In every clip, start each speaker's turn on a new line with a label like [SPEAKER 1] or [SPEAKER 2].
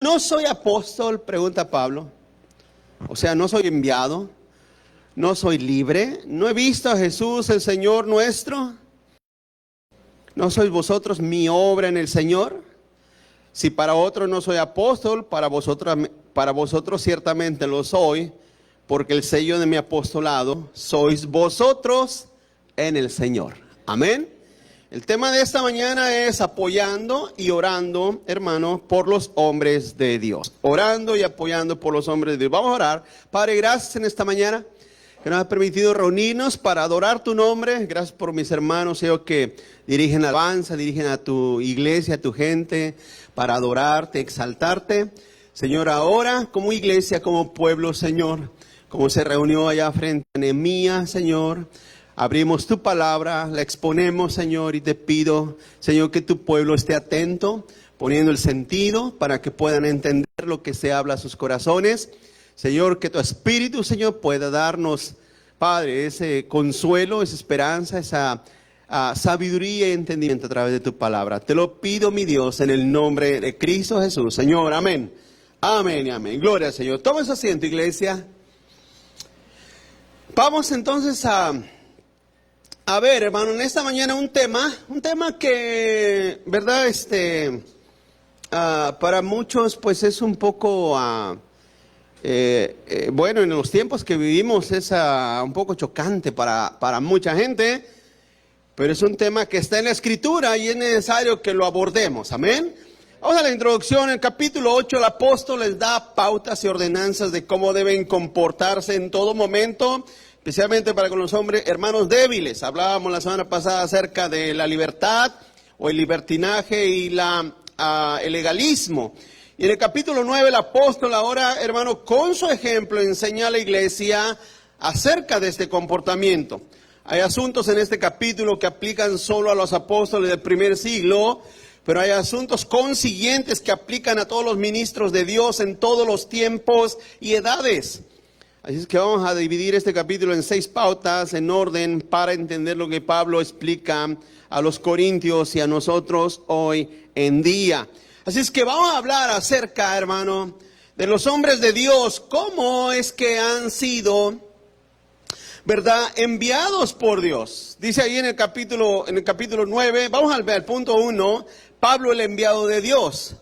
[SPEAKER 1] No soy apóstol, pregunta Pablo. O sea, no soy enviado, no soy libre, no he visto a Jesús, el Señor nuestro. ¿No sois vosotros mi obra en el Señor? Si para otros no soy apóstol, para vosotros ciertamente lo soy, porque el sello de mi apostolado sois vosotros en el Señor. Amén. El tema de esta mañana es apoyando y orando, hermano, por los hombres de Dios. Orando y apoyando por los hombres de Dios. Vamos a orar. Padre, gracias en esta mañana que nos has permitido reunirnos para adorar tu nombre. Gracias por mis hermanos, Señor, que dirigen alabanza, dirigen a tu iglesia, a tu gente, para adorarte, exaltarte. Señor, ahora como iglesia, como pueblo, Señor, como se reunió allá frente a Nehemías, Señor, abrimos tu palabra, la exponemos, Señor, y te pido, Señor, que tu pueblo esté atento, poniendo el sentido para que puedan entender lo que se habla a sus corazones. Señor, que tu Espíritu, Señor, pueda darnos, Padre, ese consuelo, esa esperanza, esa sabiduría y entendimiento a través de tu palabra. Te lo pido, mi Dios, en el nombre de Cristo Jesús. Señor, amén. Amén y amén. Gloria al Señor. Toma su asiento, iglesia. Vamos entonces a ver, hermano, en esta mañana un tema que, ¿verdad? Para muchos, pues es un poco, bueno, en los tiempos que vivimos es un poco chocante para mucha gente, pero es un tema que está en la Escritura y es necesario que lo abordemos, amén. Vamos a la introducción. En el capítulo 8 el apóstol les da pautas y ordenanzas de cómo deben comportarse en todo momento, especialmente para con los hombres, hermanos débiles. Hablábamos la semana pasada acerca de la libertad o el libertinaje y el legalismo. Y en el capítulo 9 el apóstol ahora, hermano, con su ejemplo enseña a la iglesia acerca de este comportamiento. Hay asuntos en este capítulo que aplican solo a los apóstoles del primer siglo, pero hay asuntos consiguientes que aplican a todos los ministros de Dios en todos los tiempos y edades. Así es que vamos a dividir este capítulo en 6 pautas en orden para entender lo que Pablo explica a los corintios y a nosotros hoy en día. Así es que vamos a hablar acerca, hermano, de los hombres de Dios, cómo es que han sido, ¿verdad?, enviados por Dios. Dice ahí en el capítulo 9, vamos al punto 1, Pablo el enviado de Dios.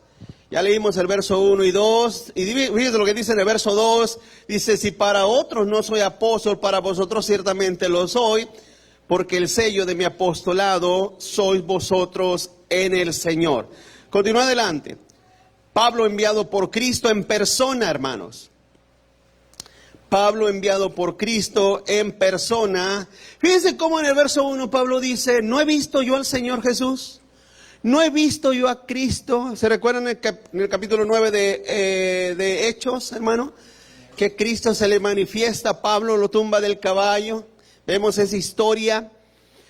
[SPEAKER 1] Ya leímos el verso 1 y 2, y fíjense lo que dice en el verso 2, dice, si para otros no soy apóstol, para vosotros ciertamente lo soy, porque el sello de mi apostolado sois vosotros en el Señor. Continúa adelante. Pablo enviado por Cristo en persona, hermanos. Pablo enviado por Cristo en persona. Fíjense cómo en el verso 1 Pablo dice, ¿no he visto yo al Señor Jesús? ¿No he visto yo a Cristo? ¿Se recuerdan en el capítulo 9 de Hechos, hermano? Que Cristo se le manifiesta a Pablo, lo tumba del caballo. Vemos esa historia.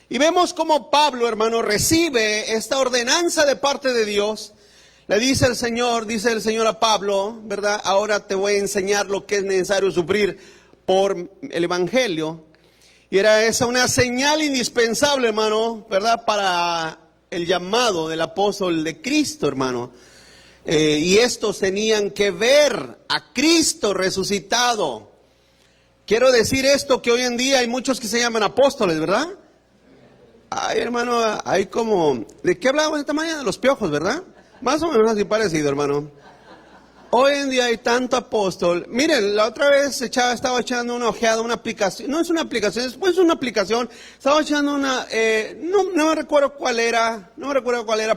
[SPEAKER 1] Y vemos cómo Pablo, hermano, recibe esta ordenanza de parte de Dios. Le dice el Señor a Pablo, ¿verdad? Ahora te voy a enseñar lo que es necesario sufrir por el Evangelio. Y era esa una señal indispensable, hermano, ¿verdad? Para el llamado del apóstol de Cristo, hermano. Y estos tenían que ver a Cristo resucitado. Quiero decir esto, que hoy en día hay muchos que se llaman apóstoles, ¿verdad? Ay, hermano, hay como... ¿De qué hablábamos esta mañana? De los piojos, ¿verdad? Más o menos así parecido, hermano. Hoy en día hay tanto apóstol. Miren, la otra vez estaba echando una ojeada, una aplicación. No es una aplicación, es una aplicación. Estaba echando una... no me recuerdo cuál era,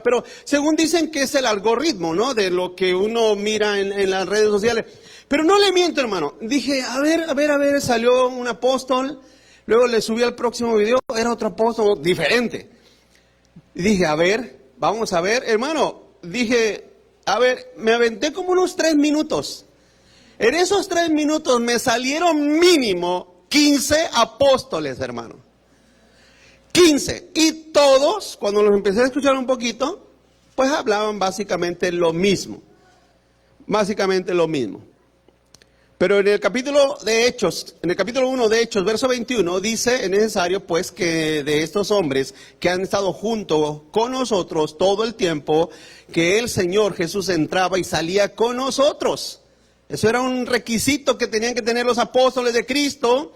[SPEAKER 1] pero según dicen que es el algoritmo, ¿no? De lo que uno mira en las redes sociales. Pero no le miento, hermano. Dije, a ver, salió un apóstol. Luego le subí al próximo video, era otro apóstol diferente. Y dije, a ver, vamos a ver. Hermano, dije... A ver, me aventé como unos 3 minutos. En esos 3 minutos me salieron mínimo 15 apóstoles, hermano. 15. Y todos, cuando los empecé a escuchar un poquito, pues hablaban básicamente lo mismo. Pero en el capítulo de Hechos, en el capítulo 1 de Hechos, verso 21, dice, es necesario pues que de estos hombres que han estado junto con nosotros todo el tiempo, que el Señor Jesús entraba y salía con nosotros. Eso era un requisito que tenían que tener los apóstoles de Cristo.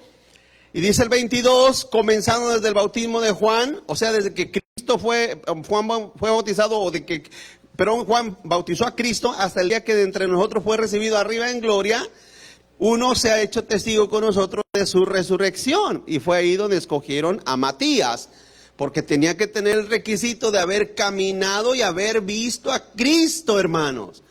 [SPEAKER 1] Y dice el 22, comenzando desde el bautismo de Juan, o sea, desde que Juan fue bautizado, Juan bautizó a Cristo hasta el día que de entre nosotros fue recibido arriba en gloria. Uno se ha hecho testigo con nosotros de su resurrección, y fue ahí donde escogieron a Matías, porque tenía que tener el requisito de haber caminado y haber visto a Cristo, hermanos.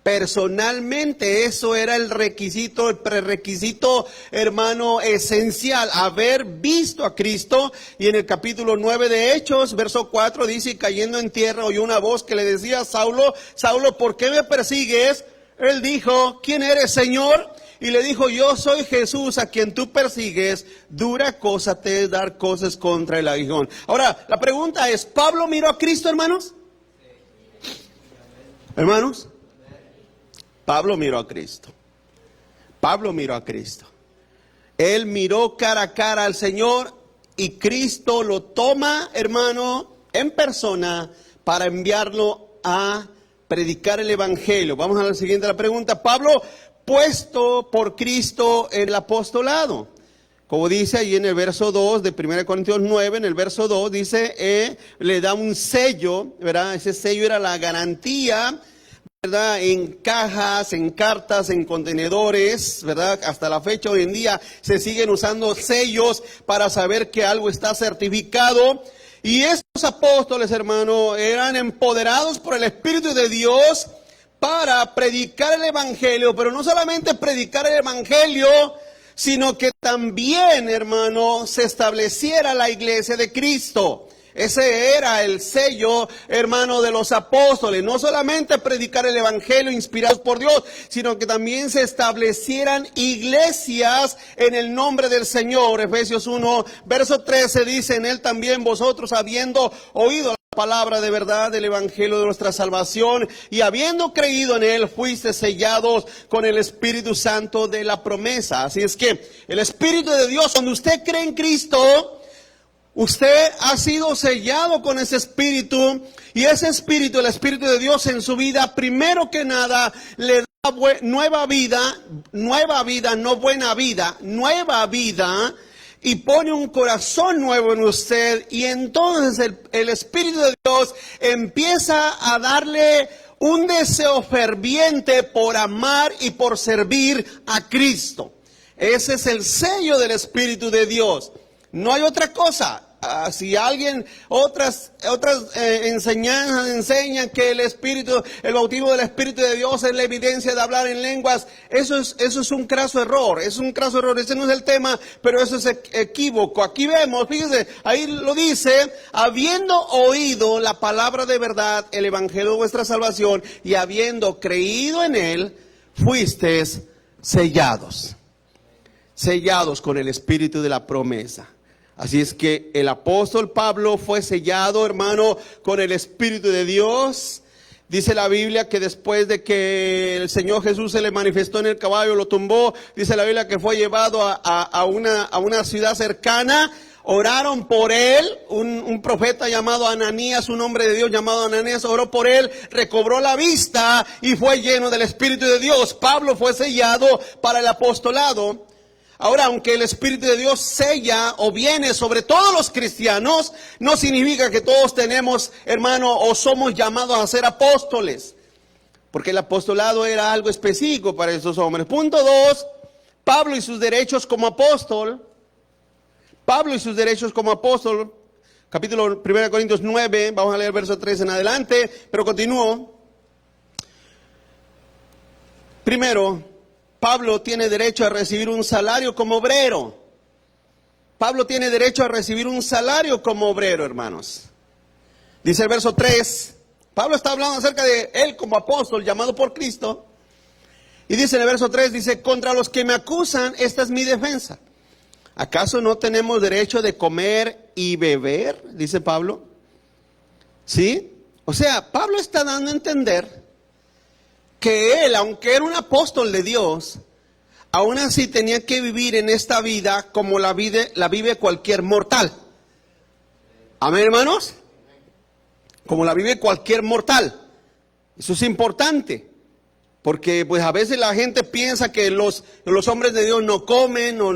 [SPEAKER 1] Personalmente, eso era el requisito, el prerequisito, hermano, esencial, haber visto a Cristo. Y en el capítulo 9 de Hechos, verso 4, dice, y cayendo en tierra oyó una voz que le decía, Saulo, Saulo, ¿por qué me persigues? Él dijo, ¿quién eres, Señor? Y le dijo, yo soy Jesús a quien tú persigues, dura cosa te es dar cosas contra el aguijón. Ahora, la pregunta es, ¿Pablo miró a Cristo, hermanos? ¿Hermanos? Pablo miró a Cristo. Pablo miró a Cristo. Él miró cara a cara al Señor y Cristo lo toma, hermano, en persona para enviarlo a predicar el Evangelio. Vamos a la siguiente pregunta. Pablo, puesto por Cristo en el apostolado. Como dice ahí en el verso 2 de 1 Corintios 9, en el verso 2 dice, le da un sello, ¿verdad? Ese sello era la garantía, ¿verdad? En cajas, en cartas, en contenedores, ¿verdad? Hasta la fecha hoy en día se siguen usando sellos para saber que algo está certificado. Y estos apóstoles, hermano, eran empoderados por el Espíritu de Dios para predicar el Evangelio, pero no solamente predicar el Evangelio, sino que también, hermano, se estableciera la iglesia de Cristo. Ese era el sello, hermano, de los apóstoles. No solamente predicar el Evangelio inspirados por Dios, sino que también se establecieran iglesias en el nombre del Señor. Efesios 1, verso 13 dice, en él también vosotros, habiendo oído la palabra de verdad del Evangelio de nuestra salvación, y habiendo creído en él, fuiste sellados con el Espíritu Santo de la promesa. Así es que el Espíritu de Dios, cuando usted cree en Cristo, usted ha sido sellado con ese Espíritu, y ese Espíritu, el Espíritu de Dios en su vida, primero que nada, le da nueva vida, no buena vida, nueva vida, y pone un corazón nuevo en usted, y entonces el Espíritu de Dios empieza a darle un deseo ferviente por amar y por servir a Cristo. Ese es el sello del Espíritu de Dios. No hay otra cosa. Si alguien, otras enseñanzas enseñan que el bautismo del Espíritu de Dios es la evidencia de hablar en lenguas, eso es un craso error, ese no es el tema, pero eso es equívoco. Aquí vemos, fíjese, ahí lo dice, habiendo oído la palabra de verdad, el Evangelio de vuestra salvación, y habiendo creído en él, fuisteis sellados con el Espíritu de la promesa. Así es que el apóstol Pablo fue sellado, hermano, con el Espíritu de Dios. Dice la Biblia que después de que el Señor Jesús se le manifestó en el caballo, lo tumbó, dice la Biblia que fue llevado a una ciudad cercana. Oraron por él, un profeta llamado Ananías, un hombre de Dios llamado Ananías, oró por él, recobró la vista y fue lleno del Espíritu de Dios. Pablo fue sellado para el apostolado. Ahora, aunque el Espíritu de Dios sella o viene sobre todos los cristianos, no significa que todos tenemos, hermano, o somos llamados a ser apóstoles. Porque el apostolado era algo específico para esos hombres. Punto 2, Pablo y sus derechos como apóstol. Capítulo 1 Corintios 9, vamos a leer verso 3 en adelante, pero continúo. Primero, Pablo tiene derecho a recibir un salario como obrero. Hermanos. Dice el verso 3. Pablo está hablando acerca de él como apóstol llamado por Cristo. Y dice en el verso 3, dice, contra los que me acusan, esta es mi defensa. ¿Acaso no tenemos derecho de comer y beber? Dice Pablo. ¿Sí? O sea, Pablo está dando a entender que él, aunque era un apóstol de Dios, aún así tenía que vivir en esta vida como la vive cualquier mortal. Amén, hermanos. Como la vive cualquier mortal. Eso es importante. Porque pues a veces la gente piensa que los hombres de Dios no comen o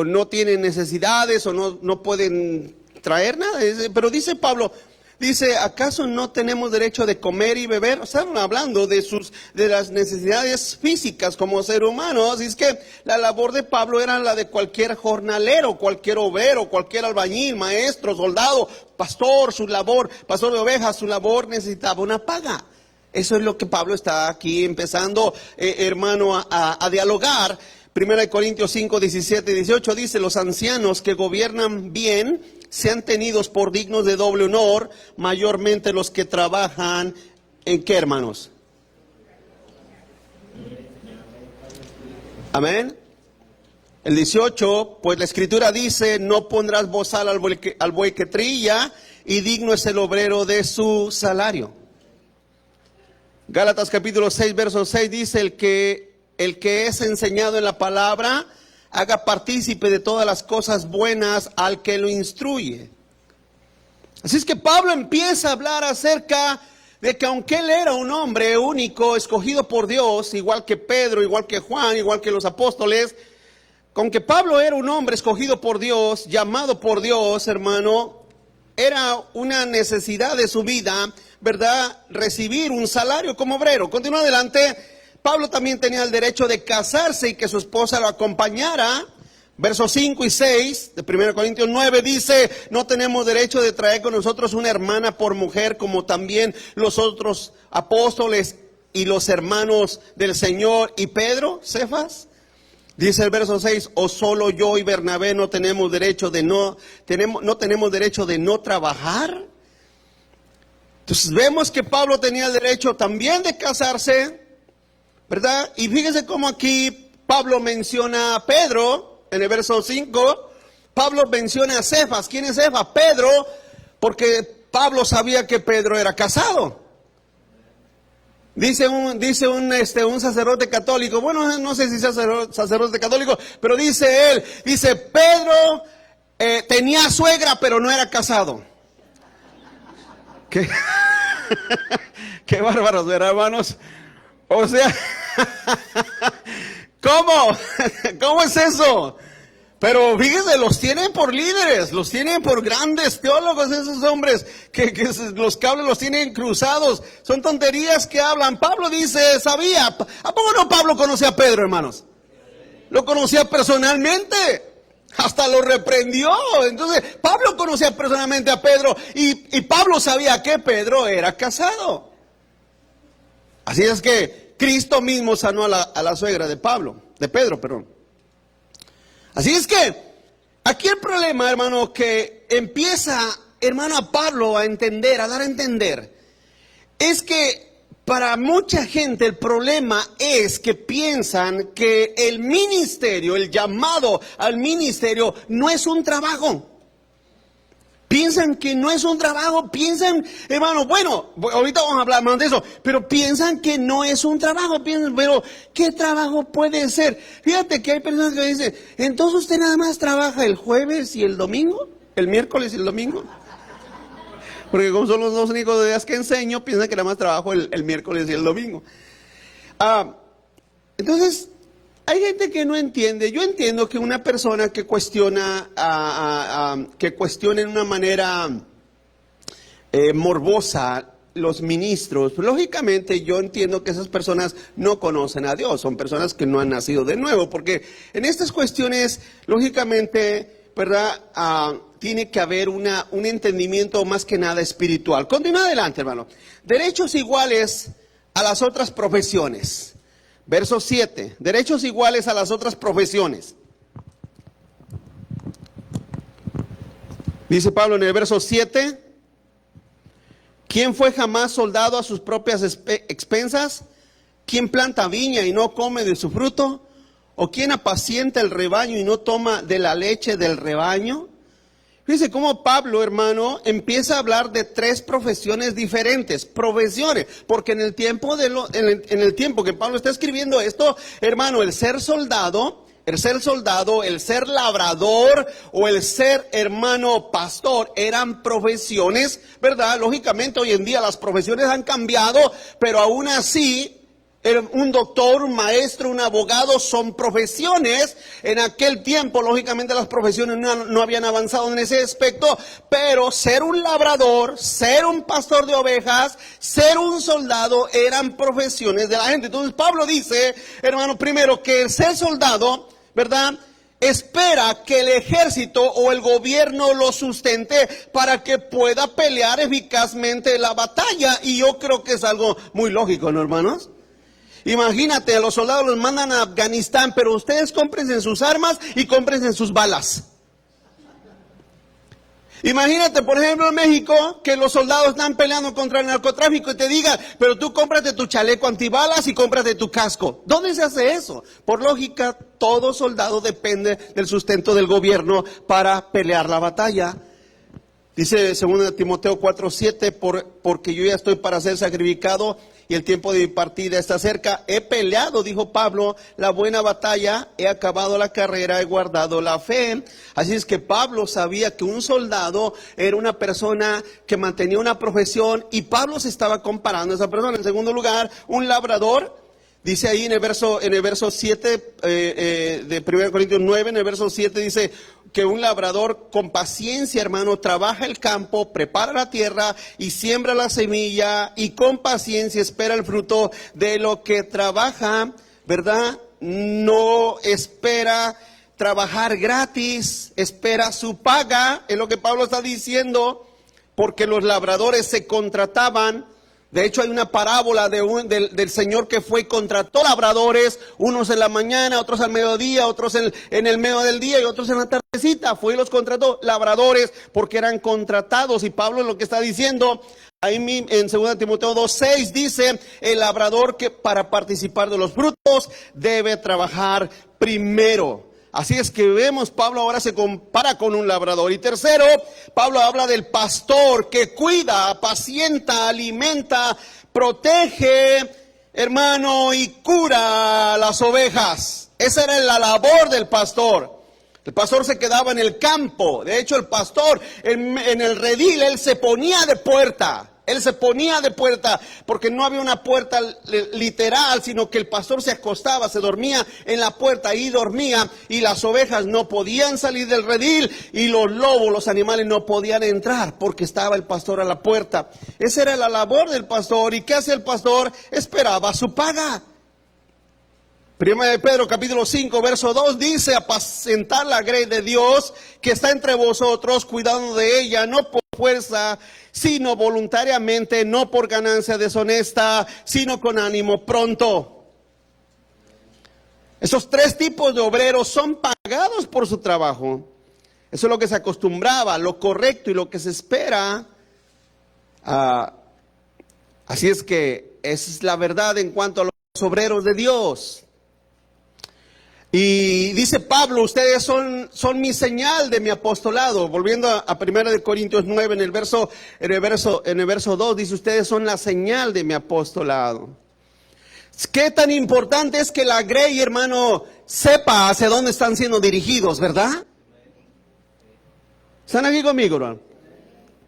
[SPEAKER 1] no tienen necesidades o no pueden traer nada. Pero dice Pablo, dice, ¿acaso no tenemos derecho de comer y beber? Están hablando de las necesidades físicas como ser humanos. Y es que la labor de Pablo era la de cualquier jornalero, cualquier obrero, cualquier albañil, maestro, soldado, pastor, pastor de ovejas, su labor necesitaba una paga. Eso es lo que Pablo está aquí empezando, hermano, a dialogar. 1 Corintios 5, 17 y 18 dice, los ancianos que gobiernan bien sean tenidos por dignos de doble honor, mayormente los que trabajan en ¿qué, hermanos? Amén. El 18, pues la escritura dice, no pondrás bozal al buey que trilla, y digno es el obrero de su salario. Gálatas capítulo 6, verso 6 dice, el que es enseñado en la palabra, haga partícipe de todas las cosas buenas al que lo instruye. Así es que Pablo empieza a hablar acerca de que aunque él era un hombre único, escogido por Dios, igual que Pedro, igual que Juan, igual que los apóstoles, aunque Pablo era un hombre escogido por Dios, llamado por Dios, hermano, era una necesidad de su vida, ¿verdad?, recibir un salario como obrero. Continúa adelante. Pablo también tenía el derecho de casarse y que su esposa lo acompañara. Versos 5 y 6 de 1 Corintios 9 dice, no tenemos derecho de traer con nosotros una hermana por mujer, como también los otros apóstoles y los hermanos del Señor y Pedro, Cefas. Dice el verso 6, o solo yo y Bernabé no tenemos derecho de no trabajar. Entonces vemos que Pablo tenía el derecho también de casarse, ¿verdad? Y fíjese cómo aquí Pablo menciona a Pedro, en el verso 5, Pablo menciona a Cefas. ¿Quién es Cefas? Pedro, porque Pablo sabía que Pedro era casado. Dice un sacerdote católico, bueno, no sé si sacerdote católico, pero dice Pedro tenía suegra, pero no era casado. ¿Qué? Qué bárbaros, ¿verdad, hermanos? O sea, ¿cómo es eso? Pero fíjense, los tienen por líderes, los tienen por grandes teólogos, esos hombres que los cables los tienen cruzados. Son tonterías que hablan. Pablo dice, sabía. ¿A poco no Pablo conocía a Pedro, hermanos? Lo conocía personalmente. Hasta lo reprendió. Entonces, Pablo conocía personalmente a Pedro y Pablo sabía que Pedro era casado. Así es que Cristo mismo sanó a la suegra de Pedro, perdón. Así es que aquí el problema, hermano, que empieza, hermano, a Pablo a dar a entender, es que para mucha gente el problema es que piensan que el ministerio, el llamado al ministerio, no es un trabajo. Piensan que no es un trabajo, piensan, hermano, bueno, ahorita vamos a hablar más de eso, pero piensan que no es un trabajo, pero ¿qué trabajo puede ser? Fíjate que hay personas que dicen, entonces usted nada más trabaja el jueves y el domingo, el miércoles y el domingo. Porque como son los dos únicos días que enseño, piensan que nada más trabajo el miércoles y el domingo. Entonces, hay gente que no entiende. Yo entiendo que una persona que cuestiona en una manera morbosa los ministros, pues, lógicamente yo entiendo que esas personas no conocen a Dios, son personas que no han nacido de nuevo, porque en estas cuestiones, lógicamente, ¿verdad? Tiene que haber un entendimiento más que nada espiritual. Continúa adelante, hermano. Derechos iguales a las otras profesiones. Verso 7, derechos iguales a las otras profesiones. Dice Pablo en el verso 7, ¿quién fue jamás soldado a sus propias expensas? ¿Quién planta viña y no come de su fruto? ¿O quién apacienta el rebaño y no toma de la leche del rebaño? Fíjense cómo Pablo, hermano, empieza a hablar de tres profesiones diferentes, profesiones, porque en el tiempo en el tiempo que Pablo está escribiendo esto, hermano, el ser soldado, el ser labrador o el ser, hermano, pastor, eran profesiones, ¿verdad? Lógicamente hoy en día las profesiones han cambiado, pero aún así, un doctor, un maestro, un abogado son profesiones. En aquel tiempo, lógicamente, las profesiones no habían avanzado en ese aspecto, pero ser un labrador, ser un pastor de ovejas, ser un soldado, eran profesiones de la gente. Entonces Pablo dice, hermano, primero que el ser soldado, ¿verdad?, espera que el ejército o el gobierno lo sustente para que pueda pelear eficazmente la batalla. Y yo creo que es algo muy lógico, ¿no, hermanos? Imagínate, a los soldados los mandan a Afganistán, pero ustedes cómprense sus armas y cómprense sus balas. Imagínate, por ejemplo, en México, que los soldados están peleando contra el narcotráfico y te digan, pero tú cómprate tu chaleco antibalas y cómprate tu casco. ¿Dónde se hace eso? Por lógica, todo soldado depende del sustento del gobierno para pelear la batalla. Dice 2 Timoteo 4:7, porque yo ya estoy para ser sacrificado y el tiempo de mi partida está cerca. He peleado, dijo Pablo, la buena batalla, he acabado la carrera, he guardado la fe. Así es que Pablo sabía que un soldado era una persona que mantenía una profesión y Pablo se estaba comparando a esa persona. En segundo lugar, un labrador. Dice ahí en el verso 7 de 1 Corintios 9, en el verso 7 dice que un labrador con paciencia, hermano, trabaja el campo, prepara la tierra y siembra la semilla y con paciencia espera el fruto de lo que trabaja, ¿verdad? No espera trabajar gratis, espera su paga, es lo que Pablo está diciendo, porque los labradores se contrataban. De hecho, hay una parábola del señor que fue y contrató labradores, unos en la mañana, otros al mediodía, otros en el medio del día y otros en la tardecita. Fue y los contrató labradores porque eran contratados. Y Pablo lo que está diciendo, ahí en 2 Timoteo 2:6 dice, el labrador que para participar de los frutos debe trabajar primero. Así es que vemos, Pablo ahora se compara con un labrador. Y tercero, Pablo habla del pastor que cuida, apacienta, alimenta, protege, hermano, y cura las ovejas. Esa era la labor del pastor. El pastor se quedaba en el campo. De hecho, el pastor en el redil, él se ponía de puerta. Él se ponía de puerta porque no había una puerta literal, sino que el pastor se acostaba, se dormía en la puerta, ahí dormía, y las ovejas no podían salir del redil y los lobos, los animales no podían entrar porque estaba el pastor a la puerta. Esa era la labor del pastor. ¿Y qué hace el pastor? Esperaba su paga. Primera de Pedro capítulo 5 verso 2 dice, apacentar la grey de Dios que está entre vosotros, cuidando de ella, no por fuerza, sino voluntariamente, no por ganancia deshonesta, sino con ánimo pronto. Esos tres tipos de obreros son pagados por su trabajo. Eso es lo que se acostumbraba, lo correcto y lo que se espera. Así es que esa es la verdad en cuanto a los obreros de Dios. Y dice Pablo, ustedes son mi señal de mi apostolado. Volviendo a 1 Corintios 9, en el verso 2, dice, ustedes son la señal de mi apostolado. Qué tan importante es que la grey, hermano, sepa hacia dónde están siendo dirigidos, ¿verdad? ¿Están aquí conmigo, hermano?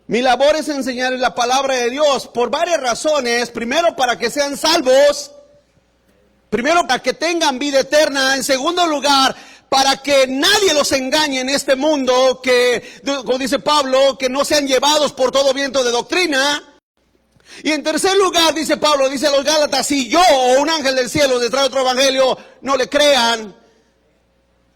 [SPEAKER 1] Mi labor es enseñarles la palabra de Dios por varias razones. Primero, para que sean salvos. Primero, para que tengan vida eterna. En segundo lugar, para que nadie los engañe en este mundo, que, como dice Pablo, que no sean llevados por todo viento de doctrina. Y en tercer lugar, dice Pablo, dice a los Gálatas, si yo o un ángel del cielo les trae otro evangelio, no le crean.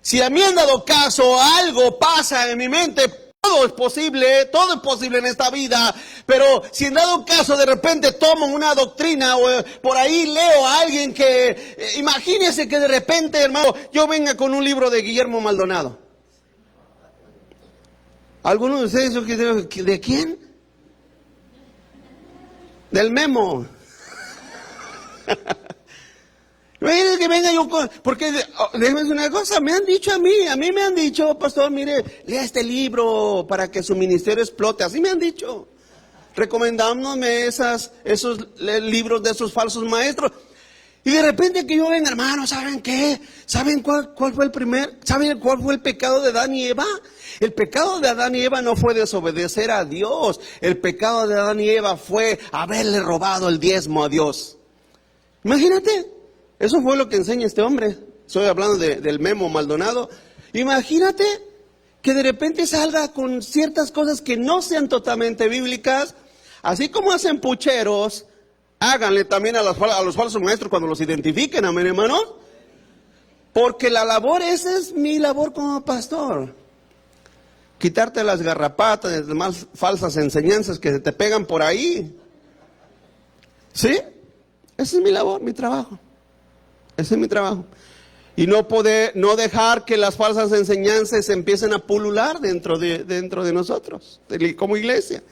[SPEAKER 1] Si a mí han dado caso, algo pasa en mi mente. Todo es posible en esta vida, pero si en dado caso de repente tomo una doctrina o por ahí leo a alguien que, imagínese que de repente, hermano, yo venga con un libro de Guillermo Maldonado. ¿Alguno de ustedes de quién? Del Memo. Imagínate que venga yo porque déjeme decir una cosa, me han dicho a mí me han dicho, pastor, mire, lea este libro para que su ministerio explote, así me han dicho, recomendándome esos libros de esos falsos maestros. Y de repente que yo venga, hermano, ¿saben qué? ¿Saben cuál fue ¿saben cuál fue el pecado de Adán y Eva? El pecado de Adán y Eva no fue desobedecer a Dios. El pecado de Adán y Eva fue haberle robado el diezmo a Dios. Imagínate, eso fue lo que enseña este hombre. Estoy hablando del Memo Maldonado. Imagínate que de repente salga con ciertas cosas que no sean totalmente bíblicas. Así como hacen pucheros, háganle también a los falsos maestros cuando los identifiquen, amén, hermanos. Porque la labor, esa es mi labor como pastor. Quitarte las garrapatas, las demás falsas enseñanzas que se te pegan por ahí. ¿Sí? Ese es mi labor, mi trabajo. Ese es mi trabajo. Y no dejar que las falsas enseñanzas empiecen a pulular dentro de nosotros, como iglesia.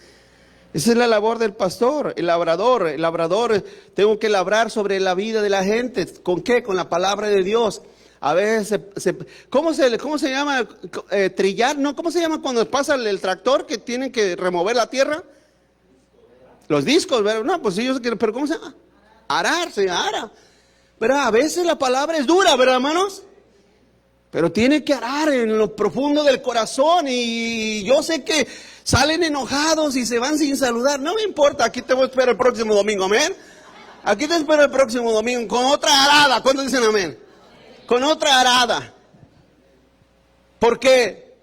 [SPEAKER 1] Esa es la labor del pastor, el labrador. El labrador, tengo que labrar sobre la vida de la gente. ¿Con qué? Con la palabra de Dios. A veces, ¿cómo se llama? Trillar, ¿no? ¿Cómo se llama cuando pasa el tractor que tienen que remover la tierra? Los discos, ¿verdad? No, pues ellos quieren, pero ¿cómo se llama? Arar, se ara. Pero a veces la palabra es dura, ¿verdad, hermanos? Pero tiene que arar en lo profundo del corazón. Y yo sé que salen enojados y se van sin saludar. No me importa, aquí te voy a esperar el próximo domingo, amén. Aquí te espero el próximo domingo con otra arada. ¿Cuántos dicen amén? Con otra arada. Porque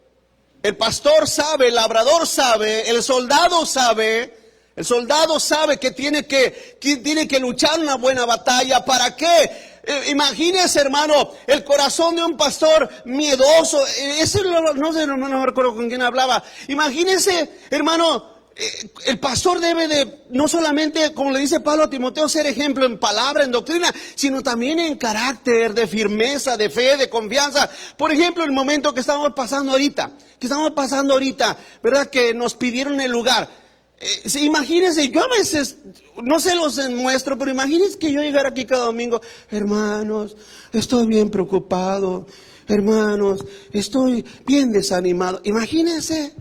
[SPEAKER 1] el pastor sabe, el labrador sabe, el soldado sabe que tiene que luchar una buena batalla. ¿Para qué? Imagínese, hermano, el corazón de un pastor miedoso. No recuerdo con quién hablaba. Imagínese, hermano, el pastor debe de, no solamente, como le dice Pablo a Timoteo, ser ejemplo en palabra, en doctrina, sino también en carácter, de firmeza, de fe, de confianza. Por ejemplo, el momento que estamos pasando ahorita, ¿verdad? Que nos pidieron el lugar. Imagínense, yo a veces, no se los muestro, pero imagínense que yo llegara aquí cada domingo, hermanos, estoy bien preocupado, hermanos, estoy bien desanimado. Imagínense,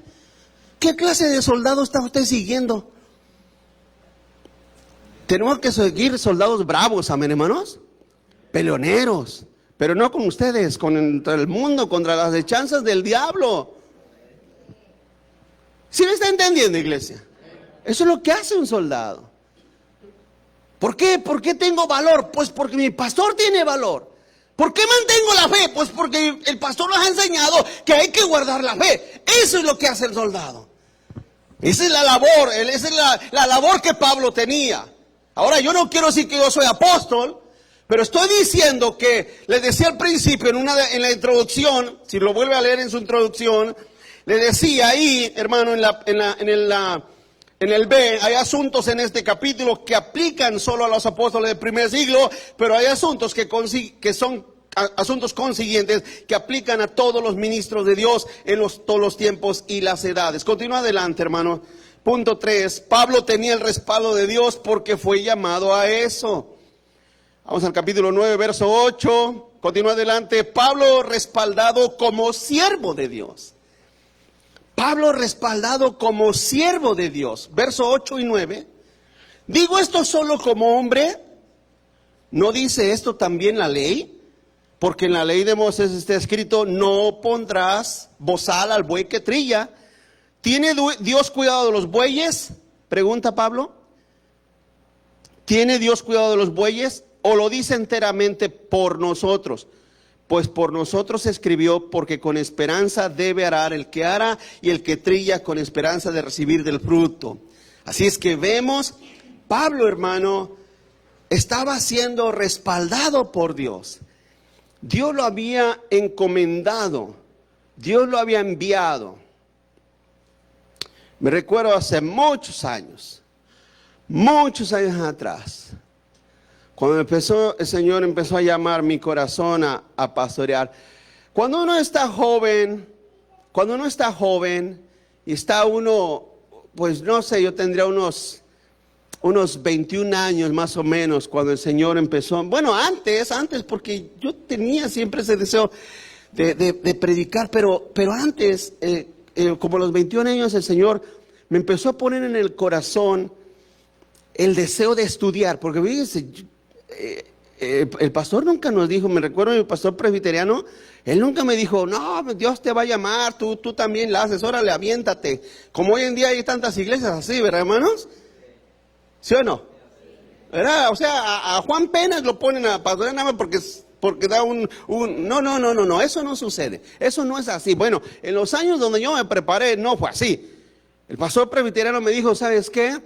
[SPEAKER 1] ¿qué clase de soldado está usted siguiendo? Tenemos que seguir soldados bravos, amén, hermanos, peleoneros, pero no con ustedes, contra el mundo, contra las hechanzas del diablo. ¿Sí me está entendiendo, iglesia? Eso es lo que hace un soldado. ¿Por qué? ¿Por qué tengo valor? Pues porque mi pastor tiene valor. ¿Por qué mantengo la fe? Pues porque el pastor nos ha enseñado que hay que guardar la fe. Eso es lo que hace el soldado. Esa es la labor, esa es la labor que Pablo tenía. Ahora, yo no quiero decir que yo soy apóstol, pero estoy diciendo que, les decía al principio en la introducción, si lo vuelve a leer en su introducción, le decía ahí, hermano, en el B, hay asuntos en este capítulo que aplican solo a los apóstoles del primer siglo, pero hay asuntos que son asuntos consiguientes que aplican a todos los ministros de Dios en todos los tiempos y las edades. Continúa adelante, hermano. Punto 3. Pablo tenía el respaldo de Dios porque fue llamado a eso. Vamos al capítulo 9, verso 8. Continúa adelante. Pablo respaldado como siervo de Dios. Pablo respaldado como siervo de Dios. Verso 8 y 9. Digo esto solo como hombre. ¿No dice esto también la ley? Porque en la ley de Moisés está escrito, no pondrás bozal al buey que trilla. ¿Tiene Dios cuidado de los bueyes? Pregunta Pablo. ¿Tiene Dios cuidado de los bueyes? ¿O lo dice enteramente por nosotros? Pues por nosotros se escribió, porque con esperanza debe arar el que ara y el que trilla con esperanza de recibir del fruto. Así es que vemos, Pablo, hermano, estaba siendo respaldado por Dios. Dios lo había encomendado, Dios lo había enviado. Me recuerdo hace muchos años atrás, cuando el Señor empezó a llamar mi corazón a pastorear. Cuando uno está joven y está uno, pues no sé, yo tendría unos unos 21 años más o menos, cuando el Señor empezó, bueno, antes, porque yo tenía siempre ese deseo de predicar, pero antes, como a los 21 años, el Señor me empezó a poner en el corazón el deseo de estudiar, porque fíjense, el pastor nunca nos dijo, me recuerdo el pastor presbiteriano, él nunca me dijo, no, Dios te va a llamar, tú también la haces, órale, aviéntate. Como hoy en día hay tantas iglesias así, ¿verdad, hermanos? ¿Sí o no? ¿Verdad? O sea, a Juan Penas lo ponen a pastorear nada más porque da no, eso no sucede, eso no es así. Bueno, en los años donde yo me preparé, no fue así. El pastor presbiteriano me dijo, ¿sabes qué?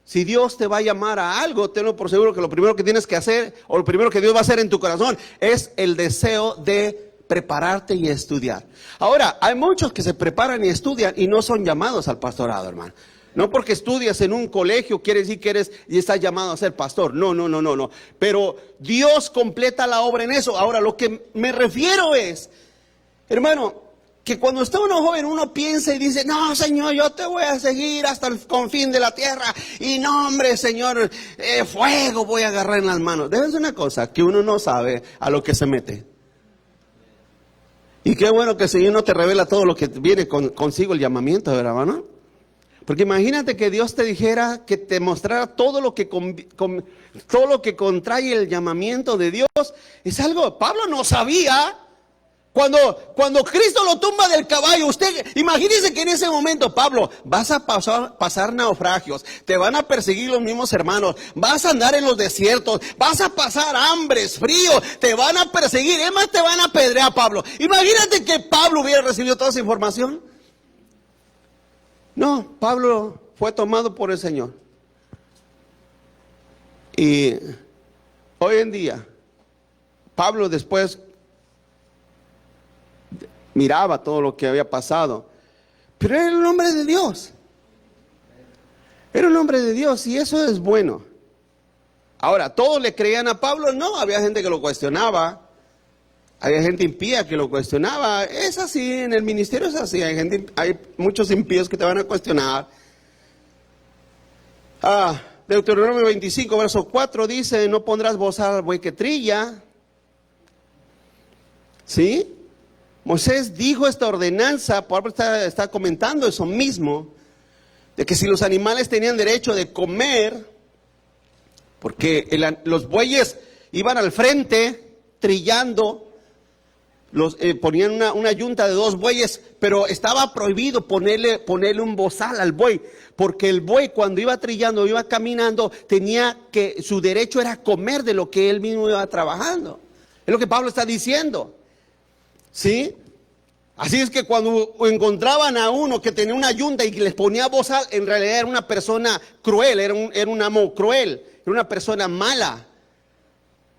[SPEAKER 1] Si Dios te va a llamar a algo, tenlo por seguro que lo primero que tienes que hacer, o lo primero que Dios va a hacer en tu corazón, es el deseo de prepararte y estudiar. Ahora, hay muchos que se preparan y estudian y no son llamados al pastorado, hermano. No porque estudias en un colegio quiere decir que eres y estás llamado a ser pastor. No. Pero Dios completa la obra en eso. Ahora, lo que me refiero es, hermano, que cuando está uno joven, uno piensa y dice, no, Señor, yo te voy a seguir hasta el confín de la tierra. Y no, hombre, Señor, fuego voy a agarrar en las manos. Debe ser una cosa, que uno no sabe a lo que se mete. Y qué bueno que el Señor no te revela todo lo que viene consigo el llamamiento, ¿verdad, hermano? Porque imagínate que Dios te dijera, que te mostrara todo lo que contrae el llamamiento de Dios. Es algo, Pablo no sabía. Cuando Cristo lo tumba del caballo, usted, imagínese que en ese momento, Pablo, vas a pasar naufragios, te van a perseguir los mismos hermanos, vas a andar en los desiertos, vas a pasar hambres, frío, te van a perseguir, es más, te van a apedrear, Pablo. Imagínate que Pablo hubiera recibido toda esa información. No, Pablo fue tomado por el Señor. Y hoy en día, Pablo después miraba todo lo que había pasado, pero era un hombre de Dios. Era un hombre de Dios y eso es bueno. Ahora, ¿todos le creían a Pablo? No, había gente que lo cuestionaba. Había gente impía que lo cuestionaba. Es así, en el ministerio es así. Hay muchos impíos que te van a cuestionar. Deuteronomio 25, verso 4 dice, no pondrás bozal al buey que trilla. ¿Sí? Moisés dijo esta ordenanza, Pablo está comentando eso mismo, de que si los animales tenían derecho de comer, porque los bueyes iban al frente trillando, ponían una yunta de 2 bueyes, pero estaba prohibido ponerle un bozal al buey, porque el buey cuando iba trillando, iba caminando, su derecho era comer de lo que él mismo iba trabajando. Es lo que Pablo está diciendo. ¿Sí? Así es que cuando encontraban a uno que tenía una yunta y que les ponía bozal, en realidad era una persona cruel, era un amo cruel, era una persona mala.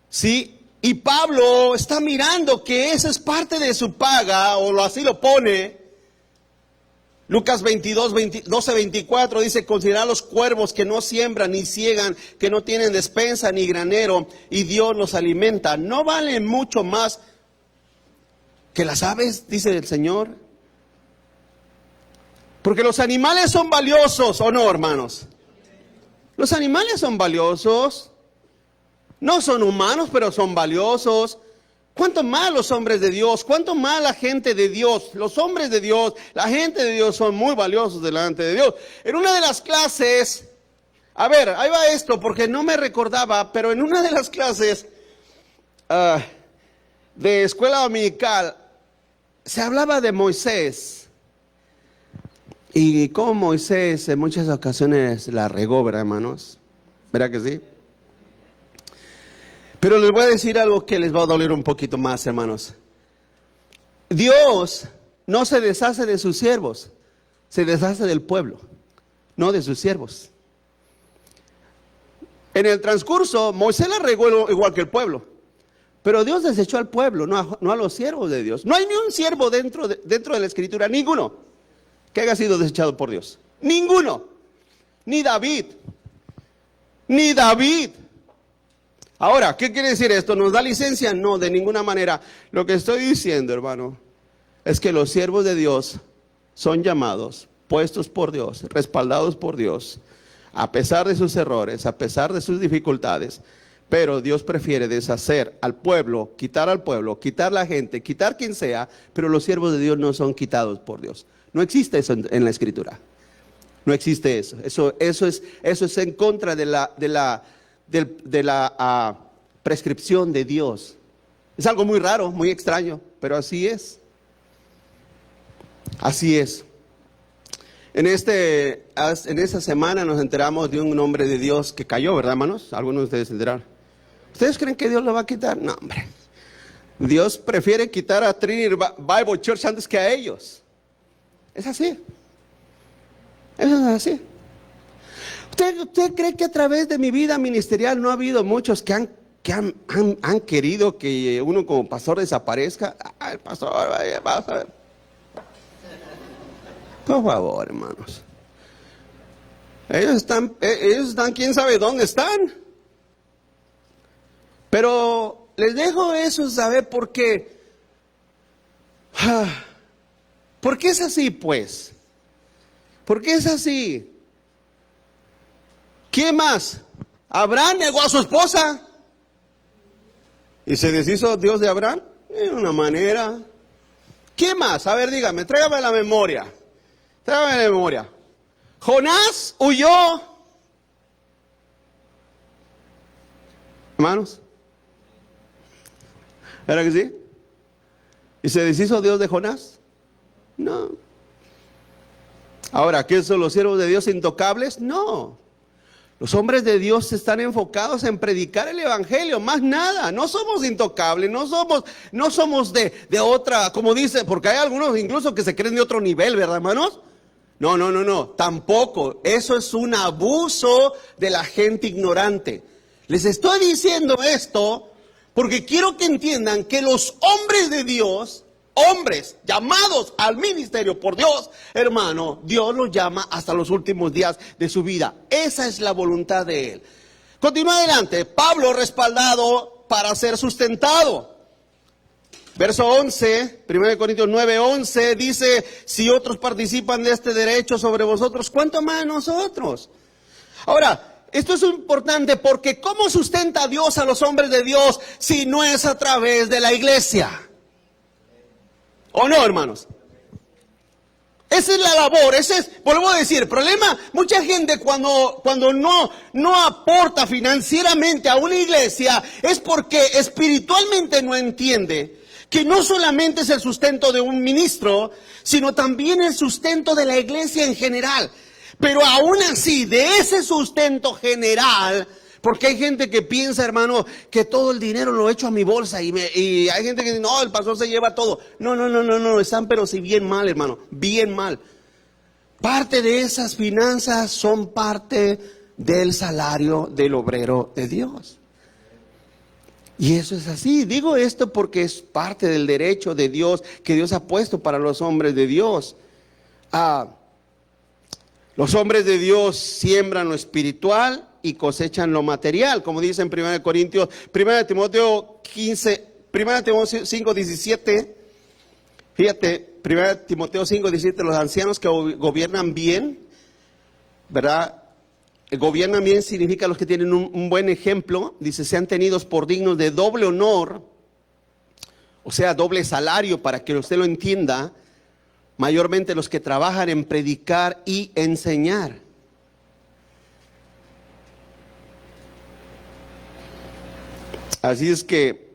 [SPEAKER 1] ¿Sí? Y Pablo está mirando que esa es parte de su paga, o así lo pone. Lucas 12:24 dice, considerad los cuervos que no siembran ni ciegan, que no tienen despensa ni granero, y Dios los alimenta. ¿No valen mucho más que las aves, dice el Señor? Porque los animales son valiosos, ¿o no, hermanos? Los animales son valiosos. No son humanos, pero son valiosos. ¿Cuánto más los hombres de Dios? ¿Cuánto más la gente de Dios? Los hombres de Dios, la gente de Dios son muy valiosos delante de Dios. En una de las clases, a ver, ahí va esto, porque no me recordaba, pero en una de las clases de escuela dominical, se hablaba de Moisés y cómo Moisés en muchas ocasiones la regó, ¿verdad, hermanos? ¿Verdad que sí? Pero les voy a decir algo que les va a doler un poquito más, hermanos. Dios no se deshace de sus siervos, se deshace del pueblo, no de sus siervos. En el transcurso, Moisés la regó igual que el pueblo. Pero Dios desechó al pueblo, no a los siervos de Dios. No hay ni un siervo dentro de la Escritura, ninguno, que haya sido desechado por Dios. Ninguno. Ni David. Ahora, ¿qué quiere decir esto? ¿Nos da licencia? No, de ninguna manera. Lo que estoy diciendo, hermano, es que los siervos de Dios son llamados, puestos por Dios, respaldados por Dios, a pesar de sus errores, a pesar de sus dificultades. Pero Dios prefiere deshacer al pueblo, quitar la gente, quitar quien sea, pero los siervos de Dios no son quitados por Dios. No existe eso en la Escritura. No existe eso. Eso es en contra de la prescripción de Dios. Es algo muy raro, muy extraño, pero así es. Así es. En esta semana nos enteramos de un hombre de Dios que cayó, ¿verdad, hermanos? Algunos de ustedes se enteraron. ¿Ustedes creen que Dios lo va a quitar? No, hombre. Dios prefiere quitar a Trinity Bible Church antes que a ellos. Es así. Eso es así. ¿Usted cree que a través de mi vida ministerial no ha habido muchos que han querido que uno como pastor desaparezca? El pastor, vamos a ver. Por favor, hermanos. Ellos están, quién sabe dónde están. Pero les dejo eso saber por qué. ¿Por qué es así, pues? ¿Por qué es así? ¿Quién más? Abraham negó a su esposa. ¿Y se deshizo Dios de Abraham? De una manera. ¿Quién más? A ver, dígame, tráigame la memoria. Tráigame la memoria. Jonás huyó. Hermanos. ¿Verdad que sí? ¿Y se deshizo Dios de Jonás? No. Ahora, ¿qué son los siervos de Dios intocables? No. Los hombres de Dios están enfocados en predicar el evangelio, más nada. No somos intocables, no somos de otra, como dice, porque hay algunos incluso que se creen de otro nivel, ¿verdad, hermanos? No, tampoco. Eso es un abuso de la gente ignorante. Les estoy diciendo esto porque quiero que entiendan que los hombres de Dios, hombres llamados al ministerio por Dios, hermano, Dios los llama hasta los últimos días de su vida. Esa es la voluntad de Él. Continúa adelante. Pablo respaldado para ser sustentado. Verso 11, 1 Corintios 9:11 dice: si otros participan de este derecho sobre vosotros, ¿cuánto más nosotros? Ahora, esto es importante porque ¿cómo sustenta Dios a los hombres de Dios si no es a través de la iglesia? ¿O no, hermanos? Esa es la labor, vuelvo a decir, el problema, mucha gente cuando no aporta financieramente a una iglesia es porque espiritualmente no entiende que no solamente es el sustento de un ministro, sino también el sustento de la iglesia en general. Pero aún así, de ese sustento general, porque hay gente que piensa, hermano, que todo el dinero lo echo a mi bolsa y hay gente que dice, no, el pastor se lleva todo. No, están pero si bien mal, hermano, bien mal. Parte de esas finanzas son parte del salario del obrero de Dios. Y eso es así. Digo esto porque es parte del derecho de Dios que Dios ha puesto para los hombres de Dios. Los hombres de Dios siembran lo espiritual y cosechan lo material, como dice en 1 Timoteo 5:17. Fíjate, 1 Timoteo 5:17, los ancianos que gobiernan bien, ¿verdad? Gobiernan bien significa los que tienen un buen ejemplo. Dice, sean tenidos por dignos de doble honor, o sea, doble salario, para que usted lo entienda. Mayormente los que trabajan en predicar y enseñar. Así es que,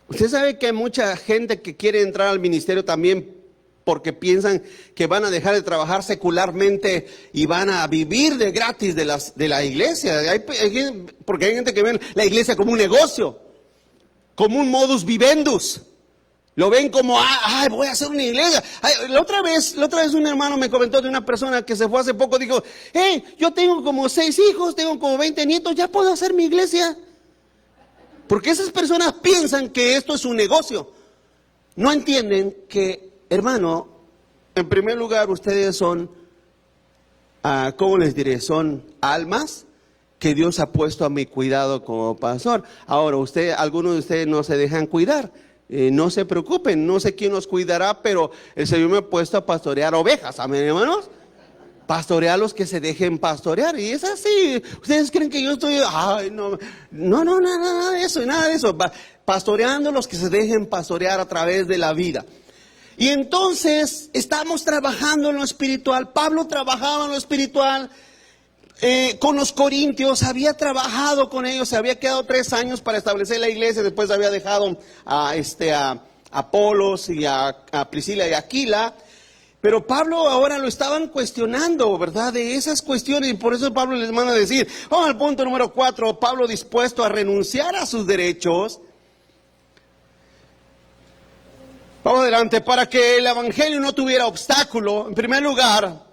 [SPEAKER 1] usted sabe que hay mucha gente que quiere entrar al ministerio también porque piensan que van a dejar de trabajar secularmente y van a vivir de gratis de la iglesia. Porque hay gente que ve la iglesia como un negocio, como un modus vivendus. Lo ven como, voy a hacer una iglesia. La otra vez un hermano me comentó de una persona que se fue hace poco, dijo, yo tengo como 6 hijos, tengo como 20 nietos, ya puedo hacer mi iglesia. Porque esas personas piensan que esto es un negocio. No entienden que, hermano, en primer lugar ustedes son, ¿cómo les diré? Son almas que Dios ha puesto a mi cuidado como pastor. Ahora, algunos de ustedes no se dejan cuidar. No se preocupen, no sé quién los cuidará, pero el Señor me ha puesto a pastorear ovejas, amén, hermanos. Pastorear a los que se dejen pastorear. Y es así. Ustedes creen que yo estoy, ay, no, nada de eso, nada de eso. Pastoreando a los que se dejen pastorear a través de la vida. Y entonces estamos trabajando en lo espiritual. Pablo trabajaba en lo espiritual con los corintios, había trabajado con ellos, se había quedado 3 años para establecer la iglesia, después había dejado a Apolos y a Priscila y Aquila. Pero Pablo ahora lo estaban cuestionando, ¿verdad? De esas cuestiones, y por eso Pablo les manda a decir, vamos al punto número 4, Pablo dispuesto a renunciar a sus derechos. Vamos adelante, para que el evangelio no tuviera obstáculo. En primer lugar,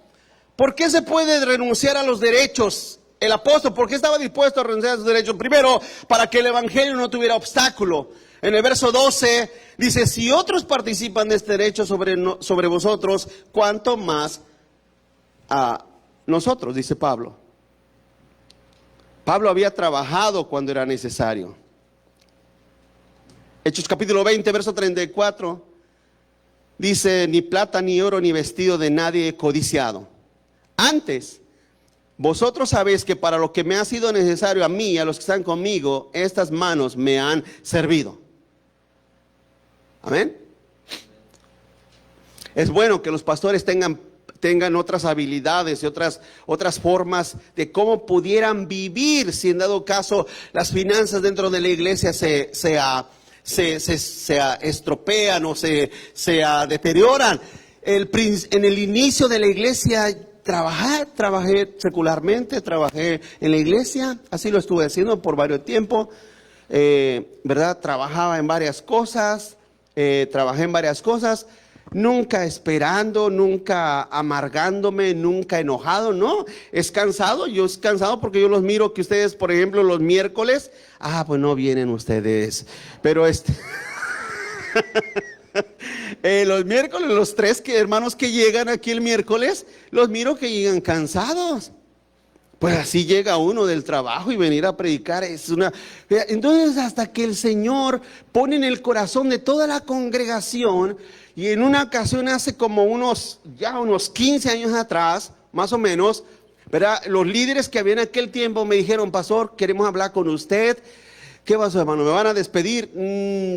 [SPEAKER 1] ¿por qué se puede renunciar a los derechos? El apóstol, ¿por qué estaba dispuesto a renunciar a sus derechos? Primero, para que el evangelio no tuviera obstáculo. En el verso 12 dice, si otros participan de este derecho sobre vosotros, ¿cuánto más a nosotros? Dice Pablo. Pablo había trabajado cuando era necesario. Hechos capítulo 20, verso 34. Dice, ni plata, ni oro, ni vestido de nadie he codiciado. Antes, vosotros sabéis que para lo que me ha sido necesario a mí y a los que están conmigo, estas manos me han servido. Amén. Es bueno que los pastores tengan otras habilidades y otras formas de cómo pudieran vivir si en dado caso las finanzas dentro de la iglesia se estropean o se deterioran. En el inicio de la iglesia trabajé secularmente, trabajé en la iglesia, así lo estuve haciendo por varios tiempos, ¿verdad? Trabajé en varias cosas, nunca esperando, nunca amargándome, nunca enojado, no, es cansado porque yo los miro que ustedes, por ejemplo, los miércoles, pues no vienen ustedes, pero los miércoles, los 3 hermanos que llegan aquí el miércoles, los miro que llegan cansados. Pues así llega uno del trabajo y venir a predicar entonces hasta que el Señor pone en el corazón de toda la congregación, y en una ocasión hace como unos 15 años atrás, más o menos, ¿verdad? Los líderes que había en aquel tiempo me dijeron, pastor, queremos hablar con usted. ¿Qué pasó, hermano? ¿Me van a despedir?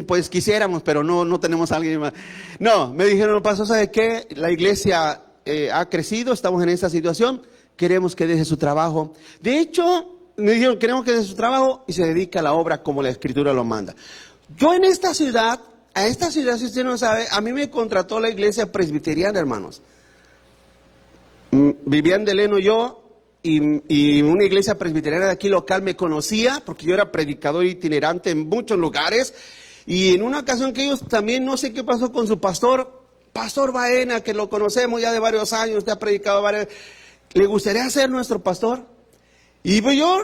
[SPEAKER 1] Pues quisiéramos, pero no tenemos a alguien más. No, me dijeron, pastor, ¿sabe qué? La iglesia ha crecido, estamos en esta situación. Queremos que deje su trabajo. De hecho, me dijeron, queremos que deje su trabajo y se dedique a la obra como la Escritura lo manda. Yo en esta ciudad, si usted no sabe, a mí me contrató la iglesia presbiteriana, hermanos. Vivían de Leno yo, y una iglesia presbiteriana de aquí local me conocía, porque yo era predicador itinerante en muchos lugares. Y en una ocasión que ellos también, no sé qué pasó con su pastor Baena, que lo conocemos ya de varios años, usted ha predicado varios. ¿Le gustaría ser nuestro pastor? Y pues yo,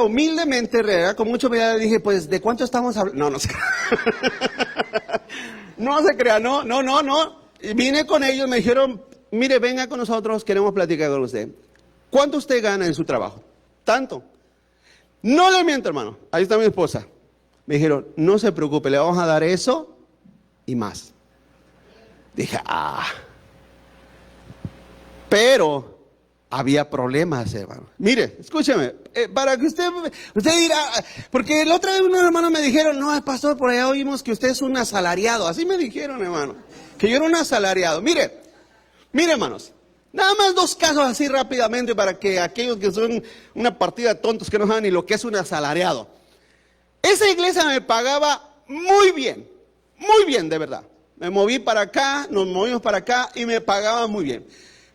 [SPEAKER 1] humildemente, con mucha humildad, le dije, pues, ¿de cuánto estamos hablando? No se crea. No se crea, no. Y vine con ellos, me dijeron, mire, venga con nosotros, queremos platicar con usted. ¿Cuánto usted gana en su trabajo? Tanto. No le miento, hermano. Ahí está mi esposa. Me dijeron, no se preocupe, le vamos a dar eso y más. Dije, pero había problemas, hermano. Mire, escúcheme, para que usted dirá, porque la otra vez unos hermanos me dijeron, no, pastor, por allá oímos que usted es un asalariado. Así me dijeron, hermano, que yo era un asalariado. Mire, hermanos, nada más 2 casos así rápidamente para que aquellos que son una partida de tontos que no saben ni lo que es un asalariado. Esa iglesia me pagaba muy bien, de verdad. Me moví para acá, nos movimos para acá y me pagaba muy bien.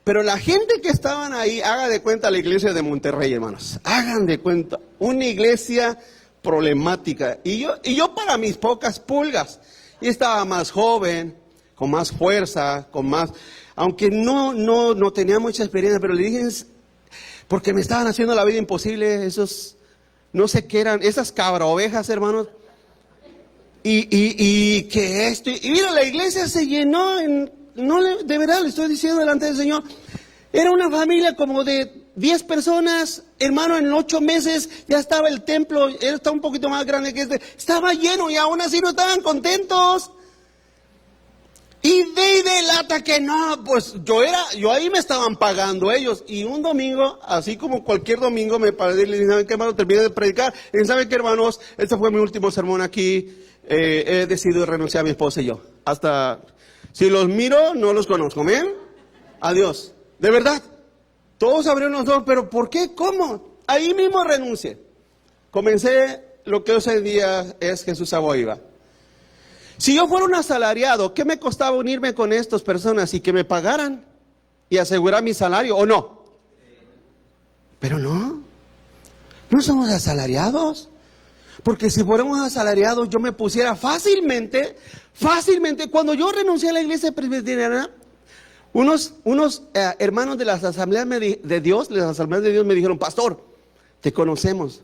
[SPEAKER 1] Pero la gente que estaban ahí, haga de cuenta la iglesia de Monterrey, hermanos. Hagan de cuenta, una iglesia problemática. Y yo para mis pocas pulgas. Y estaba más joven, con más fuerza, aunque no tenía mucha experiencia, pero le dije, porque me estaban haciendo la vida imposible, esos, no sé qué eran, esas cabra ovejas, hermanos. Y que esto, y mira, la iglesia se llenó, de verdad, le estoy diciendo delante del Señor, era una familia como de 10 personas, hermano, en 8 meses ya estaba el templo, él está un poquito más grande que estaba lleno y aún así no estaban contentos. Y de lata que no, pues yo ahí me estaban pagando ellos. Y un domingo, así como cualquier domingo, me paré y le dije, ¿saben qué, hermano? Terminé de predicar. Y ¿saben qué, hermanos? Este fue mi último sermón aquí. He decidido renunciar a mi esposa y yo. Hasta, si los miro, no los conozco. ¿Amén? Adiós. De verdad. Todos abrieron los ojos, pero ¿por qué? ¿Cómo? Ahí mismo renuncié. Comencé lo que hoy en día es Jesús Aboiva. Si yo fuera un asalariado, ¿qué me costaba unirme con estas personas y que me pagaran y asegurar mi salario o no? Pero no somos asalariados. Porque si fuéramos asalariados, yo me pusiera fácilmente, cuando yo renuncié a la iglesia presbiteriana, unos hermanos de las asambleas de Dios me dijeron, pastor, te conocemos,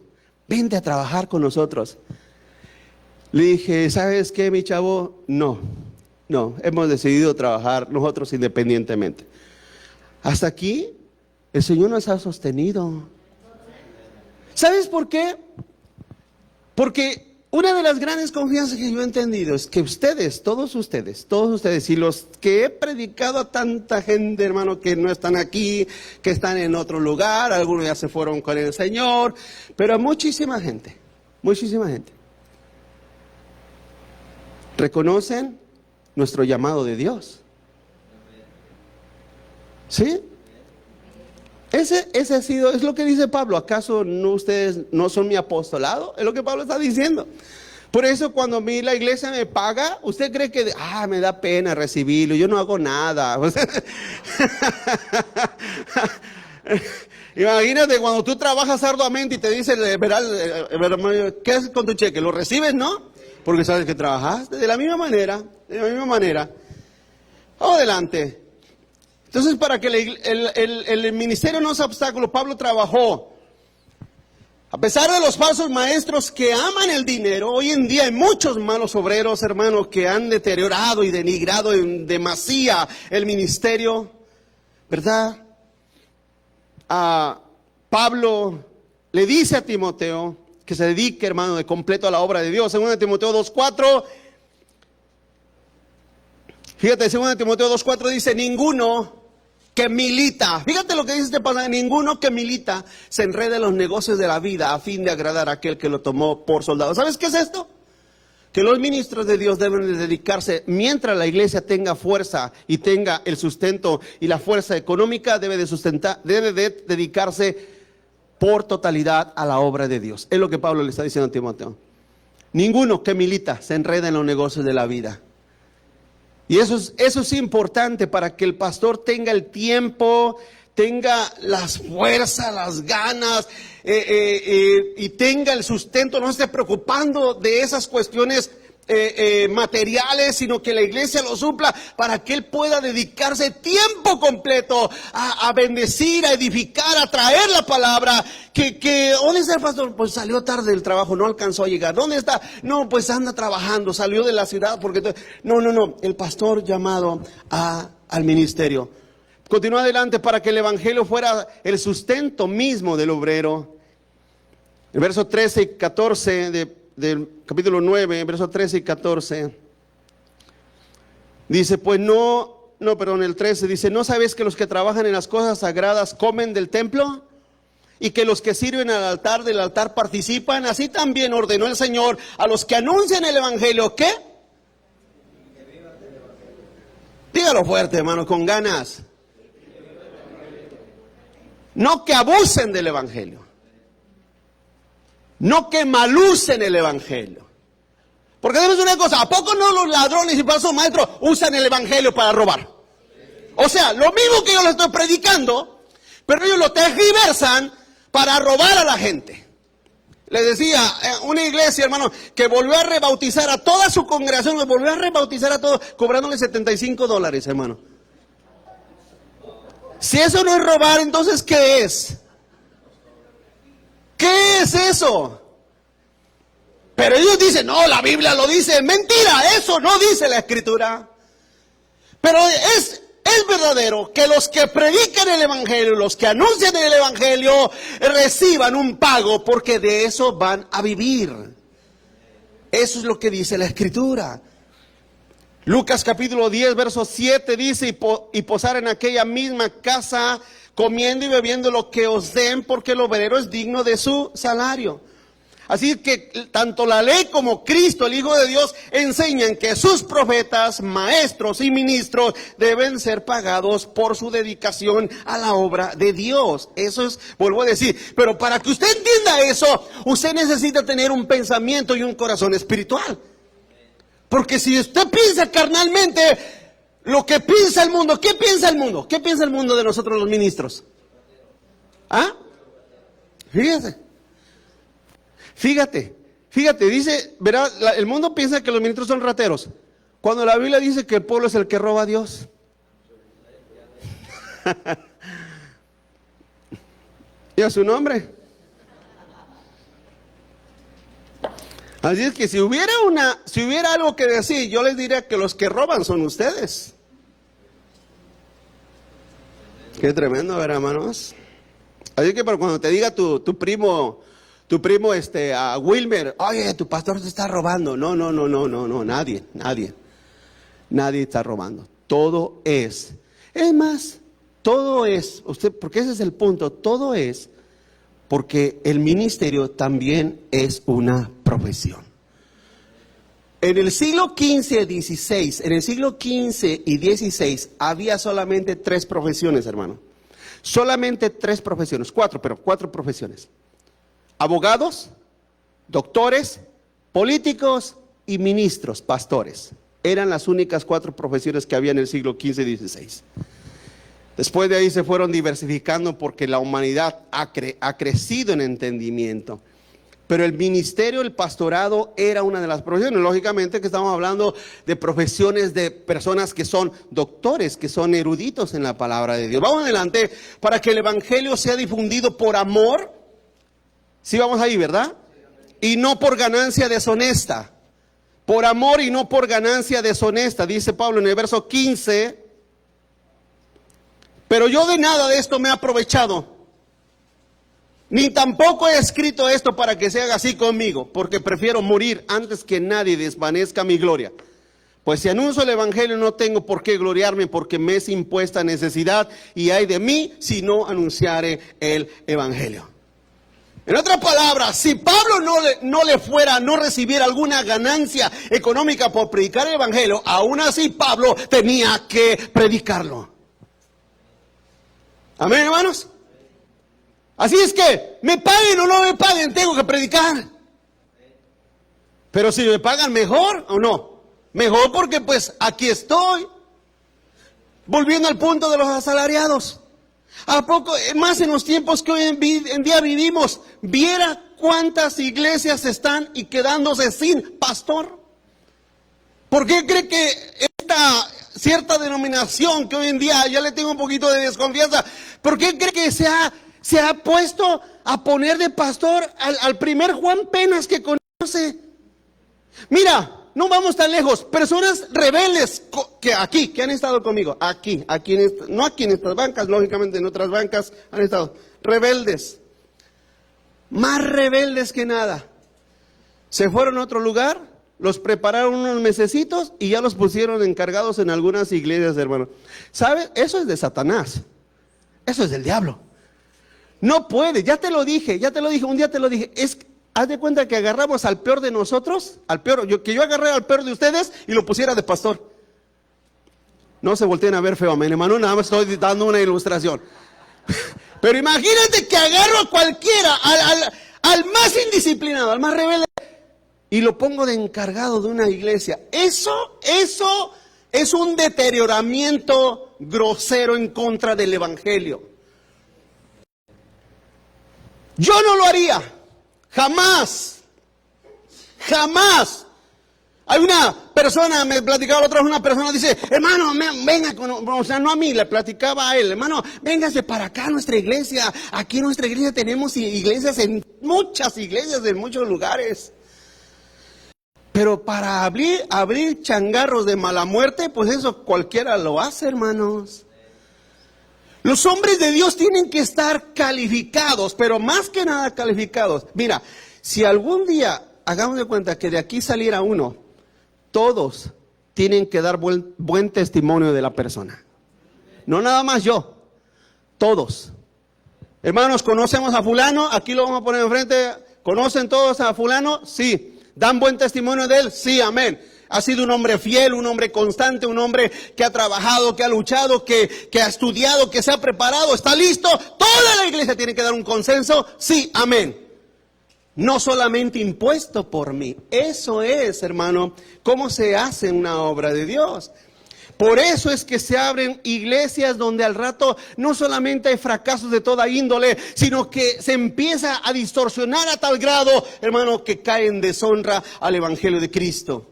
[SPEAKER 1] vente a trabajar con nosotros. Le dije, ¿sabes qué, mi chavo? No, hemos decidido trabajar nosotros independientemente. Hasta aquí, el Señor nos ha sostenido. ¿Sabes por qué? Porque una de las grandes confianzas que yo he entendido es que todos ustedes, y los que he predicado a tanta gente, hermano, que no están aquí, que están en otro lugar, algunos ya se fueron con el Señor, pero a muchísima gente, reconocen nuestro llamado de Dios. ¿Sí? Ese ha sido, es lo que dice Pablo. ¿Acaso no ustedes no son mi apostolado? Es lo que Pablo está diciendo. Por eso cuando a mí la iglesia me paga, usted cree que me da pena recibirlo, yo no hago nada. Imagínate cuando tú trabajas arduamente y te dice, ¿qué haces con tu cheque? ¿Lo recibes, no? Porque sabes que trabajaste de la misma manera. Vamos adelante. Entonces, para que el ministerio no sea obstáculo, Pablo trabajó. A pesar de los falsos maestros que aman el dinero, hoy en día hay muchos malos obreros, hermanos, que han deteriorado y denigrado en demasía el ministerio, ¿verdad? Pablo le dice a Timoteo que se dedique, hermano, de completo a la obra de Dios. 2 Timoteo 2:4. Fíjate, 2 Timoteo 2:4 dice, ninguno que milita, fíjate lo que dice este pasaje, ninguno que milita se enreda en los negocios de la vida a fin de agradar a aquel que lo tomó por soldado. ¿Sabes qué es esto? Que los ministros de Dios deben de dedicarse, mientras la iglesia tenga fuerza y tenga el sustento y la fuerza económica, debe de dedicarse por totalidad a la obra de Dios. Es lo que Pablo le está diciendo a Timoteo. Ninguno que milita se enreda en los negocios de la vida. Y eso es importante para que el pastor tenga el tiempo, tenga las fuerzas, las ganas y tenga el sustento, no esté preocupando de esas cuestiones materiales, sino que la iglesia lo supla para que él pueda dedicarse tiempo completo a bendecir, a edificar, a traer la palabra. ¿Dónde está el pastor? Pues salió tarde del trabajo, no alcanzó a llegar. ¿Dónde está? No, pues anda trabajando, salió de la ciudad porque... No, el pastor llamado al ministerio. Continúa adelante para que el evangelio fuera el sustento mismo del obrero. El verso 13 y 14 del capítulo 9, versos 13 y 14, dice, el 13 dice, ¿no sabes que los que trabajan en las cosas sagradas comen del templo? Y que los que sirven del altar participan. Así también ordenó el Señor a los que anuncian el evangelio, ¿qué? Dígalo fuerte, hermano, con ganas. No que abusen del evangelio. No que malucen el evangelio. Porque debes una cosa, ¿a poco no los ladrones y falsos maestros usan el evangelio para robar? O sea, lo mismo que yo les estoy predicando, pero ellos lo tergiversan para robar a la gente. Les decía, una iglesia, hermano, que volvió a rebautizar a toda su congregación, cobrándole $75, hermano. Si eso no es robar, entonces ¿qué es? ¿Qué es eso? Pero ellos dicen, no, la Biblia lo dice. Mentira, eso no dice la Escritura. Pero es verdadero que los que predican el evangelio, los que anuncian el evangelio, reciban un pago, porque de eso van a vivir. Eso es lo que dice la Escritura. Lucas capítulo 10, verso 7 dice, y posar en aquella misma casa, comiendo y bebiendo lo que os den, porque el obrero es digno de su salario. Así que tanto la ley como Cristo, el Hijo de Dios, enseñan que sus profetas, maestros y ministros deben ser pagados por su dedicación a la obra de Dios. Eso es, vuelvo a decir, pero para que usted entienda eso, usted necesita tener un pensamiento y un corazón espiritual. Porque si usted piensa carnalmente lo que piensa el mundo, ¿qué piensa el mundo? ¿Qué piensa el mundo de nosotros los ministros? ¿Ah? Fíjate, dice, verá, el mundo piensa que los ministros son rateros, cuando la Biblia dice que el pueblo es el que roba a Dios. ¿Y a su nombre? Así es que si hubiera algo que decir, yo les diría que los que roban son ustedes. Qué tremendo, ¿verdad, hermanos? Así que cuando te diga tu primo a Wilmer, oye, tu pastor te está robando. No, nadie está robando. Todo es más, porque ese es el punto, todo es porque el ministerio también es una profesión. En el siglo XV y XVI había solamente 3 profesiones, hermano. Solamente 3 profesiones, 4 profesiones. Abogados, doctores, políticos y ministros, pastores. Eran las únicas 4 profesiones que había en el siglo XV y XVI. Después de ahí se fueron diversificando porque la humanidad ha crecido en entendimiento. Pero el ministerio, el pastorado era una de las profesiones. Lógicamente que estamos hablando de profesiones de personas que son doctores, que son eruditos en la palabra de Dios. Vamos adelante, para que el evangelio sea difundido por amor. Sí, vamos ahí, ¿verdad? Y no por ganancia deshonesta. Por amor y no por ganancia deshonesta, dice Pablo en el verso 15. Pero yo de nada de esto me he aprovechado, ni tampoco he escrito esto para que se haga así conmigo, porque prefiero morir antes que nadie desvanezca mi gloria. Pues si anuncio el evangelio no tengo por qué gloriarme, porque me es impuesta necesidad, y ay de mí si no anunciare el evangelio. En otras palabras, si Pablo no recibiera alguna ganancia económica por predicar el evangelio, aún así Pablo tenía que predicarlo. Amén, hermanos. Así es que, me paguen o no me paguen, tengo que predicar. Pero si me pagan, mejor o no. Mejor porque pues aquí estoy. Volviendo al punto de los asalariados. ¿A poco más en los tiempos que hoy en día vivimos? Viera cuántas iglesias están y quedándose sin pastor. ¿Por qué cree que esta cierta denominación que hoy en día ya le tengo un poquito de desconfianza, por qué cree que se ha puesto a poner de pastor al primer Juan Penas que conoce? Mira, no vamos tan lejos, personas rebeldes que han estado conmigo, no aquí en estas bancas, lógicamente en otras bancas han estado rebeldes, más rebeldes que nada. Se fueron a otro lugar, los prepararon unos mesecitos y ya los pusieron encargados en algunas iglesias, hermano. ¿Sabes? Eso es de Satanás, eso es del diablo. No puede, ya te lo dije, un día te lo dije, haz de cuenta que agarramos al peor de nosotros, que yo agarré al peor de ustedes y lo pusiera de pastor. No se volteen a ver feo, amén, hermano, nada más estoy dando una ilustración. Pero imagínate que agarro a cualquiera, al más indisciplinado, al más rebelde, y lo pongo de encargado de una iglesia. Eso es un deterioramiento grosero en contra del evangelio. Yo no lo haría, jamás. Hay una persona, me platicaba la otra vez, una persona dice, hermano, venga, o sea, no a mí, le platicaba a él, hermano, véngase para acá a nuestra iglesia. Aquí en nuestra iglesia tenemos muchas iglesias en muchos lugares. Pero para abrir changarros de mala muerte, pues eso cualquiera lo hace, hermanos. Los hombres de Dios tienen que estar calificados, pero más que nada calificados. Mira, si algún día, hagamos de cuenta que de aquí saliera uno, todos tienen que dar buen testimonio de la persona. No nada más yo, todos. Hermanos, ¿conocemos a fulano? Aquí lo vamos a poner enfrente. ¿Conocen todos a fulano? Sí. ¿Dan buen testimonio de él? Sí, amén. Ha sido un hombre fiel, un hombre constante, un hombre que ha trabajado, que ha luchado, que ha estudiado, que se ha preparado, está listo. Toda la iglesia tiene que dar un consenso. Sí, amén. No solamente impuesto por mí. Eso es, hermano, cómo se hace una obra de Dios. Por eso es que se abren iglesias donde al rato no solamente hay fracasos de toda índole, sino que se empieza a distorsionar a tal grado, hermano, que cae en deshonra al Evangelio de Cristo.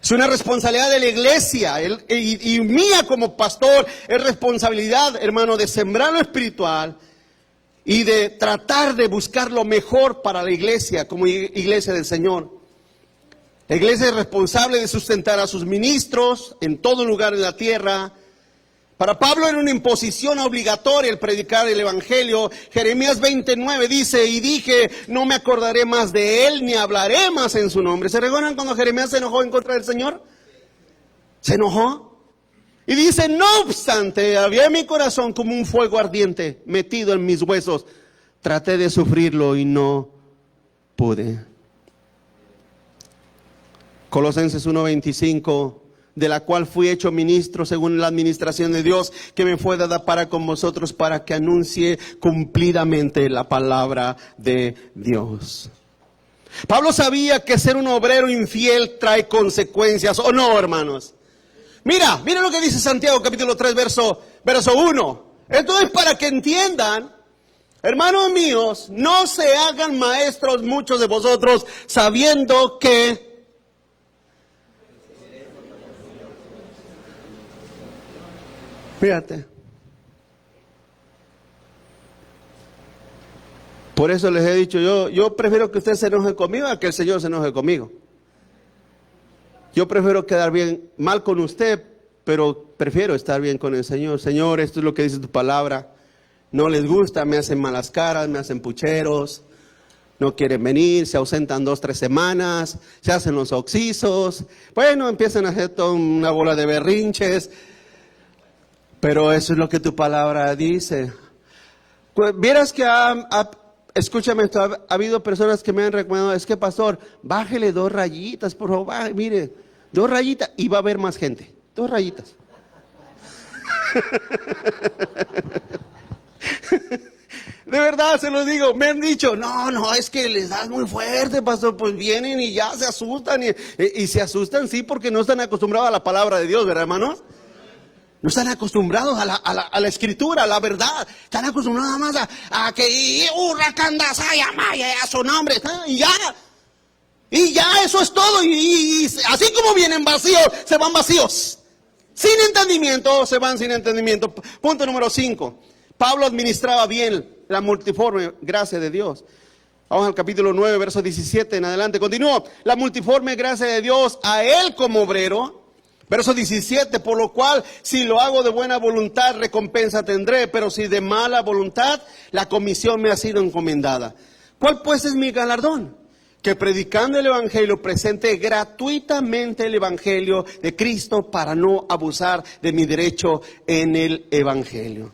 [SPEAKER 1] Es una responsabilidad de la iglesia y mía como pastor, es responsabilidad, hermano, de sembrar lo espiritual y de tratar de buscar lo mejor para la iglesia como iglesia del Señor. La iglesia es responsable de sustentar a sus ministros en todo lugar de la tierra. Para Pablo era una imposición obligatoria el predicar el evangelio. Jeremías 29 dice, y dije, no me acordaré más de él, ni hablaré más en su nombre. ¿Se recuerdan cuando Jeremías se enojó en contra del Señor? ¿Se enojó? Y dice, no obstante, había en mi corazón como un fuego ardiente metido en mis huesos. Traté de sufrirlo y no pude. Colosenses 1:25, de la cual fui hecho ministro según la administración de Dios, que me fue dada para con vosotros, para que anuncie cumplidamente la palabra de Dios. Pablo sabía que ser un obrero infiel trae consecuencias, ¿o no, hermanos? Mira lo que dice Santiago capítulo 3, verso 1. Entonces, para que entiendan, hermanos míos, no se hagan maestros muchos de vosotros, sabiendo que... Fíjate. Por eso les he dicho, yo prefiero que usted se enoje conmigo a que el Señor se enoje conmigo. Yo prefiero quedar mal con usted, pero prefiero estar bien con el Señor. Señor, esto es lo que dice tu palabra. No les gusta, me hacen malas caras, me hacen pucheros, no quieren venir, se ausentan 2, 3 semanas, se hacen los oxisos. Bueno, empiezan a hacer toda una bola de berrinches. Pero eso es lo que tu palabra dice. Pues, vieras que escúchame esto, ha habido personas que me han recomendado, es que pastor, bájele 2 rayitas, por favor, mire, 2 rayitas, y va a haber más gente, 2 rayitas. De verdad se los digo, me han dicho, no, es que les das muy fuerte, pastor, pues vienen y ya se asustan, y se asustan, sí, porque no están acostumbrados a la palabra de Dios, ¿verdad, hermanos? No están acostumbrados a la escritura, a la verdad. Están acostumbrados nada más a que a su nombre. Y ya, eso es todo. Y así como vienen vacíos, se van vacíos. Sin entendimiento, se van sin entendimiento. Punto número 5. Pablo administraba bien la multiforme gracia de Dios. Vamos al capítulo 9, verso 17 en adelante. Continúo. La multiforme gracia de Dios a él como obrero. Verso 17, por lo cual, si lo hago de buena voluntad, recompensa tendré, pero si de mala voluntad, la comisión me ha sido encomendada. ¿Cuál pues es mi galardón? Que predicando el Evangelio, presente gratuitamente el Evangelio de Cristo para no abusar de mi derecho en el Evangelio.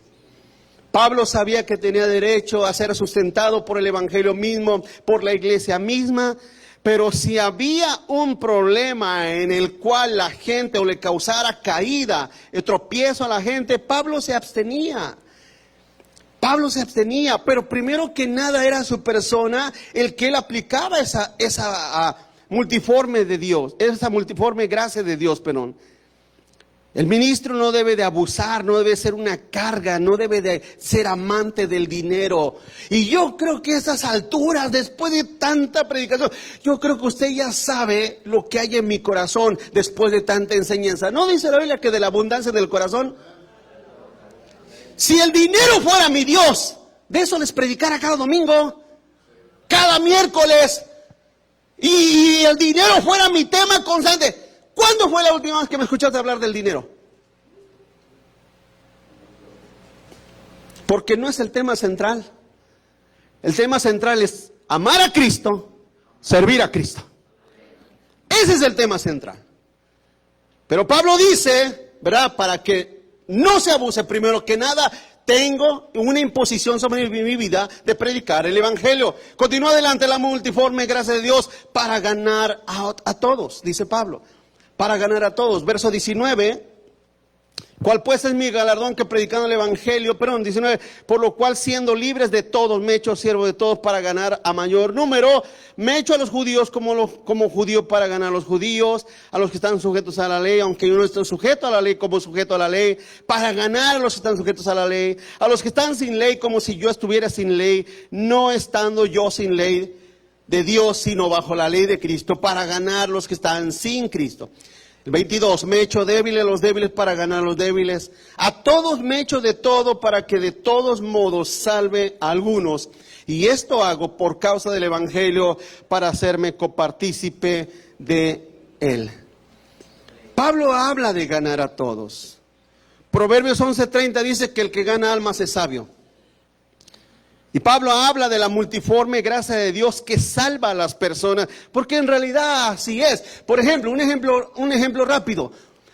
[SPEAKER 1] Pablo sabía que tenía derecho a ser sustentado por el Evangelio mismo, por la iglesia misma. Pero si había un problema en el cual la gente o le causara caída, tropiezo a la gente, Pablo se abstenía. Pero primero que nada era su persona el que él aplicaba esa multiforme de Dios, esa multiforme gracia de Dios, perdón. El ministro no debe de abusar, no debe ser una carga, no debe de ser amante del dinero. Y yo creo que a esas alturas, después de tanta predicación, yo creo que usted ya sabe lo que hay en mi corazón después de tanta enseñanza. ¿No dice la Biblia que de la abundancia del corazón? Si el dinero fuera mi Dios, de eso les predicara cada domingo, cada miércoles, y el dinero fuera mi tema constante. ¿Cuándo fue la última vez que me escuchaste hablar del dinero? Porque no es el tema central. El tema central es amar a Cristo, servir a Cristo. Ese es el tema central. Pero Pablo dice, ¿verdad? Para que no se abuse, primero que nada, tengo una imposición sobre mi vida de predicar el evangelio. Continúa adelante, la multiforme gracia de Dios para ganar a todos, dice Pablo. Para ganar a todos. Verso 19. ¿Cuál pues es mi galardón que predicando el evangelio? Perdón, 19. Por lo cual siendo libres de todos, me he hecho siervo de todos para ganar a mayor número. Me he hecho a los judíos como judío para ganar a los judíos, a los que están sujetos a la ley, aunque yo no estoy sujeto a la ley como sujeto a la ley, para ganar a los que están sujetos a la ley, a los que están sin ley como si yo estuviera sin ley, no estando yo sin ley de Dios, sino bajo la ley de Cristo, para ganar a los que están sin Cristo. El 22, me he hecho débil a los débiles para ganar a los débiles. A todos me he hecho de todo para que de todos modos salve a algunos. Y esto hago por causa del evangelio para hacerme copartícipe de él. Pablo habla de ganar a todos. Proverbios 11:30 dice que el que gana almas es sabio. Y Pablo habla de la multiforme gracia de Dios que salva a las personas, porque en realidad así es. Por ejemplo, un ejemplo rápido.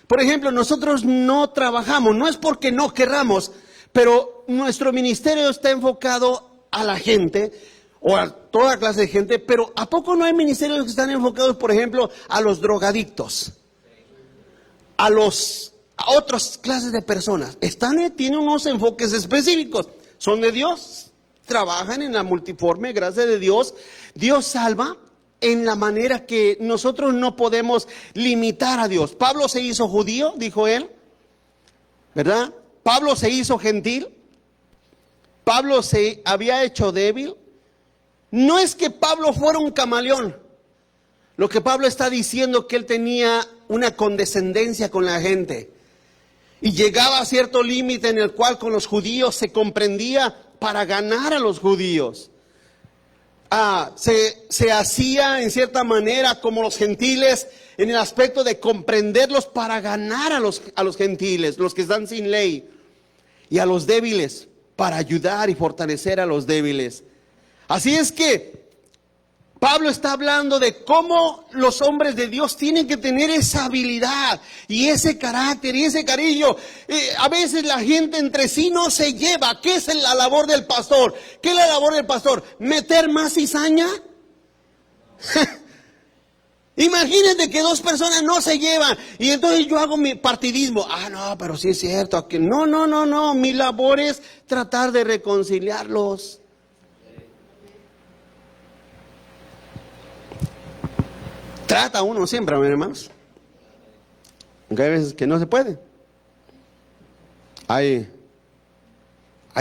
[SPEAKER 1] Por ejemplo, nosotros no trabajamos, no es porque no querramos, pero nuestro ministerio está enfocado a la gente, o a toda clase de gente, pero ¿a poco no hay ministerios que están enfocados, por ejemplo, a los drogadictos? A otras clases de personas. Tienen unos enfoques específicos, son de Dios. Trabajan en la multiforme gracia de Dios. Dios salva en la manera que nosotros no podemos limitar a Dios. Pablo se hizo judío, dijo él, ¿verdad? Pablo se hizo gentil. Pablo se había hecho débil. No es que Pablo fuera un camaleón. Lo que Pablo está diciendo que él tenía una condescendencia con la gente. Y llegaba a cierto límite en el cual con los judíos se comprendía para ganar a los judíos. Se hacía en cierta manera como los gentiles en el aspecto de comprenderlos para ganar a los gentiles, los que están sin ley, y a los débiles para ayudar y fortalecer a los débiles. Así es que Pablo está hablando de cómo los hombres de Dios tienen que tener esa habilidad y ese carácter y ese cariño. A veces la gente entre sí no se lleva. ¿Qué es la labor del pastor? ¿Qué es la labor del pastor? ¿Meter más cizaña? Imagínate que dos personas no se llevan y entonces yo hago mi partidismo. No, pero sí es cierto. No. Mi labor es tratar de reconciliarlos. Trata uno siempre, hermanos. Aunque hay veces que no se puede. Hay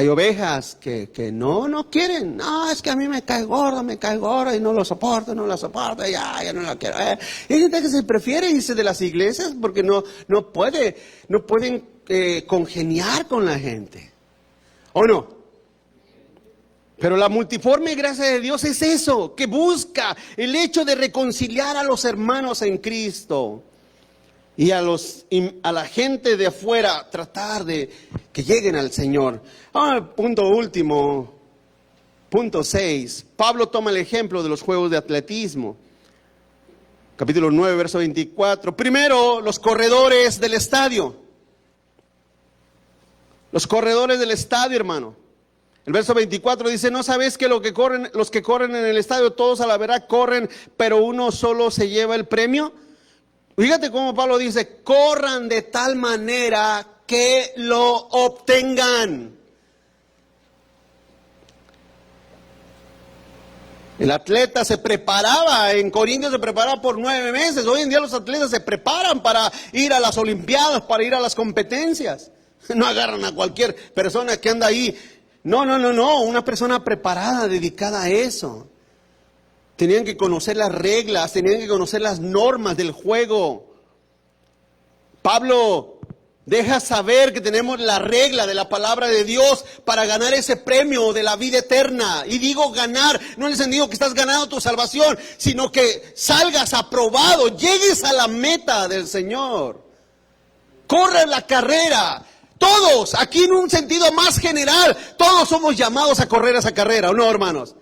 [SPEAKER 1] ovejas que no quieren. No, es que a mí me cae gordo y no lo soporto, ya no la quiero. Hay gente que se prefiere irse de las iglesias porque no pueden congeniar con la gente. ¿O no? Pero la multiforme gracia de Dios es eso, que busca el hecho de reconciliar a los hermanos en Cristo. Y a la gente de afuera, tratar de que lleguen al Señor. Punto último, punto 6. Pablo toma el ejemplo de los juegos de atletismo. Capítulo 9, verso 24. Primero, los corredores del estadio. Los corredores del estadio, hermano. El verso 24 dice, ¿no sabéis que los que corren en el estadio, todos a la verdad corren, pero uno solo se lleva el premio? Fíjate cómo Pablo dice, corran de tal manera que lo obtengan. El atleta se preparaba, en Corintios se preparaba por 9 meses. Hoy en día los atletas se preparan para ir a las olimpiadas, para ir a las competencias. No agarran a cualquier persona que anda ahí. No, una persona preparada, dedicada a eso. Tenían que conocer las reglas, tenían que conocer las normas del juego. Pablo deja saber que tenemos la regla de la palabra de Dios para ganar ese premio de la vida eterna. Y digo ganar, no en el sentido que estás ganando tu salvación, sino que salgas aprobado, llegues a la meta del Señor. Corre la carrera. Todos, aquí en un sentido más general, todos somos llamados a correr esa carrera, ¿o no, hermanos?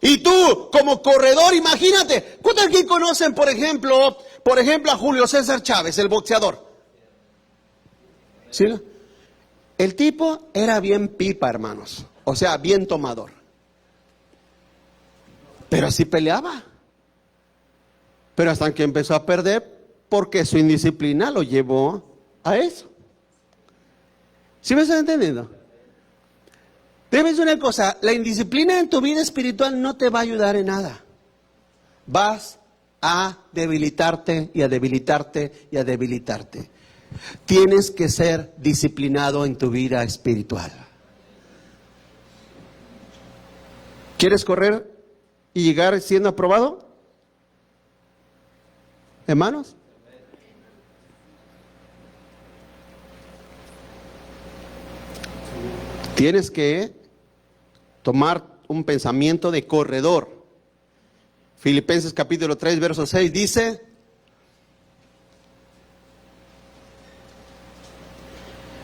[SPEAKER 1] Y tú, como corredor, imagínate, ¿cuántos aquí conocen, por ejemplo, a Julio César Chávez, el boxeador? ¿Sí? El tipo era bien pipa, hermanos. O sea, bien tomador. Pero así peleaba. Pero hasta que empezó a perder, porque su indisciplina lo llevó a eso. ¿Sí me estás entendiendo? Debes una cosa, la indisciplina en tu vida espiritual no te va a ayudar en nada. Vas a debilitarte y a debilitarte y a debilitarte. Tienes que ser disciplinado en tu vida espiritual. ¿Quieres correr y llegar siendo aprobado? Hermanos. Tienes que tomar un pensamiento de corredor. Filipenses capítulo 3, verso 6 dice: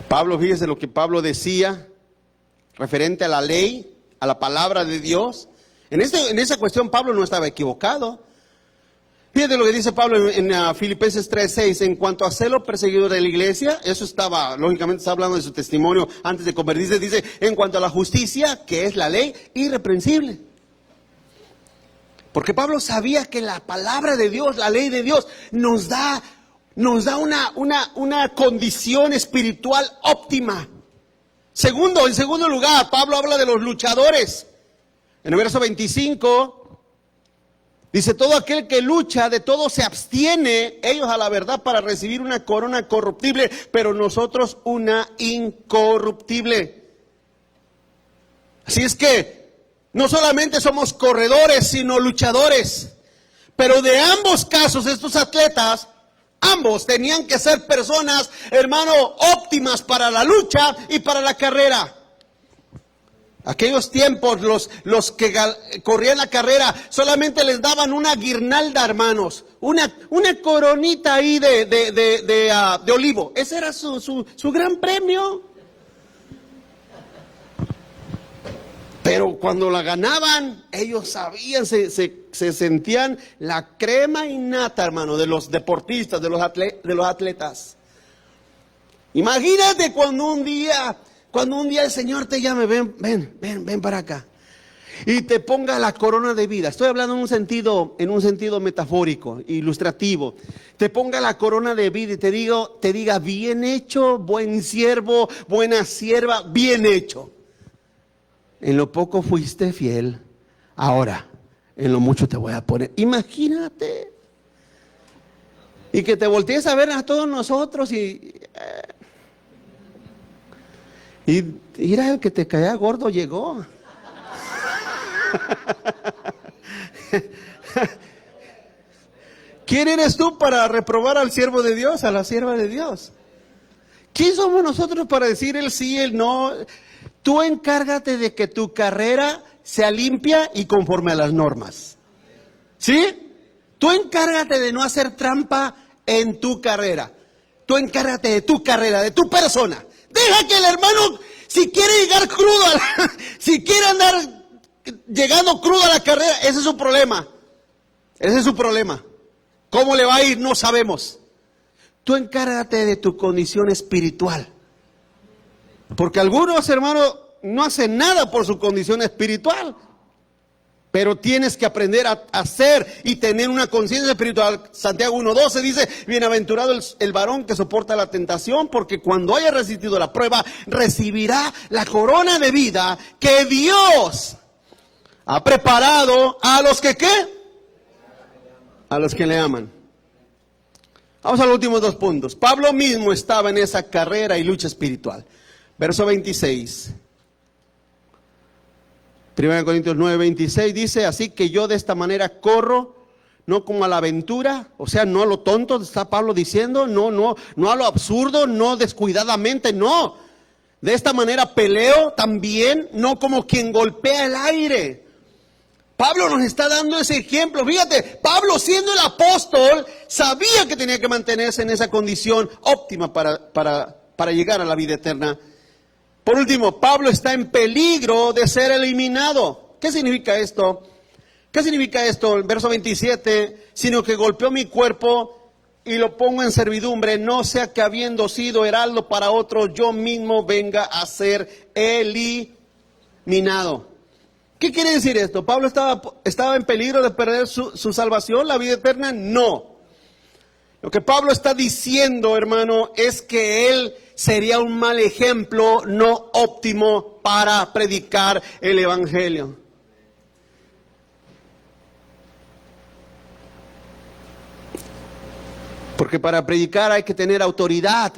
[SPEAKER 1] Pablo, fíjese lo que Pablo decía referente a la ley, a la palabra de Dios. En esa cuestión Pablo no estaba equivocado. Fíjate lo que dice Pablo en Filipenses 3:6, en cuanto a celo perseguidor de la iglesia, eso estaba, lógicamente está hablando de su testimonio antes de convertirse, dice, en cuanto a la justicia, que es la ley, irreprensible. Porque Pablo sabía que la palabra de Dios, la ley de Dios, nos da una condición espiritual óptima. En segundo lugar, Pablo habla de los luchadores. En el verso 25... dice, todo aquel que lucha, de todo se abstiene, ellos a la verdad para recibir una corona corruptible, pero nosotros una incorruptible. Así es que no solamente somos corredores, sino luchadores. Pero de ambos casos, estos atletas, ambos tenían que ser personas, hermano, óptimas para la lucha y para la carrera. Aquellos tiempos, los que corrían la carrera, solamente les daban una guirnalda, hermanos, una coronita ahí de olivo. Ese era su gran premio. Pero cuando la ganaban, ellos sabían, se sentían la crema innata, hermano, de los deportistas, de los atletas. Imagínate cuando un día el Señor te llame, ven para acá, y te ponga la corona de vida. Estoy hablando en un sentido metafórico, ilustrativo. Te ponga la corona de vida y te diga, bien hecho, buen siervo, buena sierva, bien hecho. En lo poco fuiste fiel, ahora en lo mucho te voy a poner. Imagínate. Y que te voltees a ver a todos nosotros y mira, el que te caía gordo llegó. ¿Quién eres tú para reprobar al siervo de Dios, a la sierva de Dios? ¿Quién somos nosotros para decir el sí, el no? Tú encárgate de que tu carrera sea limpia y conforme a las normas. ¿Sí? Tú encárgate de no hacer trampa en tu carrera. Tú encárgate de tu carrera, de tu persona. Deja que el hermano, si quiere llegar crudo, si quiere andar llegando crudo a la carrera, ese es su problema. Ese es su problema. ¿Cómo le va a ir? No sabemos. Tú encárgate de tu condición espiritual. Porque algunos, hermanos, no hacen nada por su condición espiritual. Pero tienes que aprender a hacer y tener una conciencia espiritual. Santiago 1:12 dice, bienaventurado el varón que soporta la tentación, porque cuando haya resistido la prueba, recibirá la corona de vida que Dios ha preparado a los que, ¿qué? A los que le aman. Vamos a los últimos 2 puntos. Pablo mismo estaba en esa carrera y lucha espiritual. Verso 26. 1 Corintios 9:26 dice, así que yo de esta manera corro, no como a la aventura, o sea, no a lo tonto, está Pablo diciendo, no a lo absurdo, no descuidadamente, no. De esta manera peleo también, no como quien golpea el aire. Pablo nos está dando ese ejemplo. Fíjate, Pablo siendo el apóstol, sabía que tenía que mantenerse en esa condición óptima para llegar a la vida eterna. Por último, Pablo está en peligro de ser eliminado. ¿Qué significa esto? ¿Qué significa esto? El verso 27, sino que golpeó mi cuerpo y lo pongo en servidumbre, no sea que habiendo sido heraldo para otros, yo mismo venga a ser eliminado. ¿Qué quiere decir esto? ¿Pablo estaba en peligro de perder su salvación, la vida eterna? No. Lo que Pablo está diciendo, hermano, es que él sería un mal ejemplo, no óptimo para predicar el evangelio. Porque para predicar hay que tener autoridad.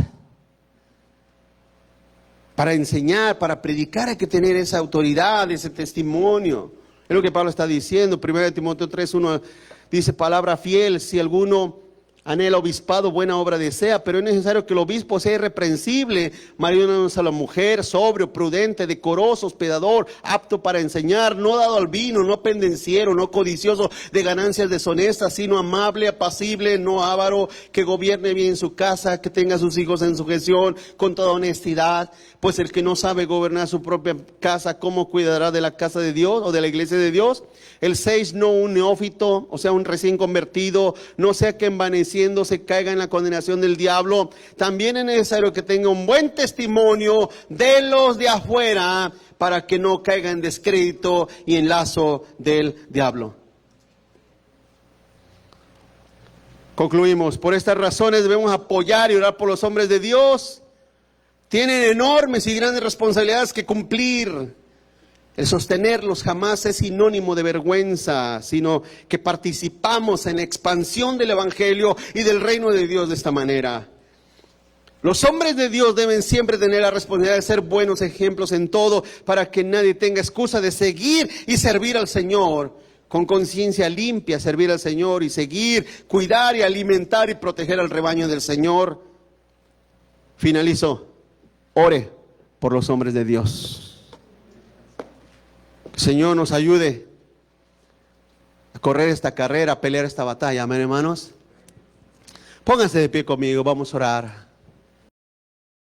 [SPEAKER 1] Para enseñar, para predicar hay que tener esa autoridad, ese testimonio. Es lo que Pablo está diciendo. 1 Timoteo 3:1 dice, palabra fiel, si alguno anhela obispado, buena obra desea, pero es necesario que el obispo sea irreprensible, marido de una sola mujer, sobrio, prudente, decoroso, hospedador, apto para enseñar, no dado al vino, no pendenciero, no codicioso de ganancias deshonestas, sino amable, apacible, no avaro, que gobierne bien su casa, que tenga a sus hijos en sujeción, con toda honestidad. Pues el que no sabe gobernar su propia casa, ¿cómo cuidará de la casa de Dios o de la iglesia de Dios? El 6, no un neófito, o sea, un recién convertido, no sea que envaneciéndose caiga en la condenación del diablo. También es necesario que tenga un buen testimonio de los de afuera para que no caiga en descrédito y en lazo del diablo. Concluimos, por estas razones debemos apoyar y orar por los hombres de Dios. Tienen enormes y grandes responsabilidades que cumplir. El sostenerlos jamás es sinónimo de vergüenza, sino que participamos en la expansión del evangelio y del reino de Dios de esta manera. Los hombres de Dios deben siempre tener la responsabilidad de ser buenos ejemplos en todo, para que nadie tenga excusa de seguir y servir al Señor. Con conciencia limpia, servir al Señor y seguir, cuidar y alimentar y proteger al rebaño del Señor. Finalizo. Ore por los hombres de Dios. Que el Señor nos ayude a correr esta carrera, a pelear esta batalla. Amén, hermanos. Pónganse de pie conmigo, vamos a orar.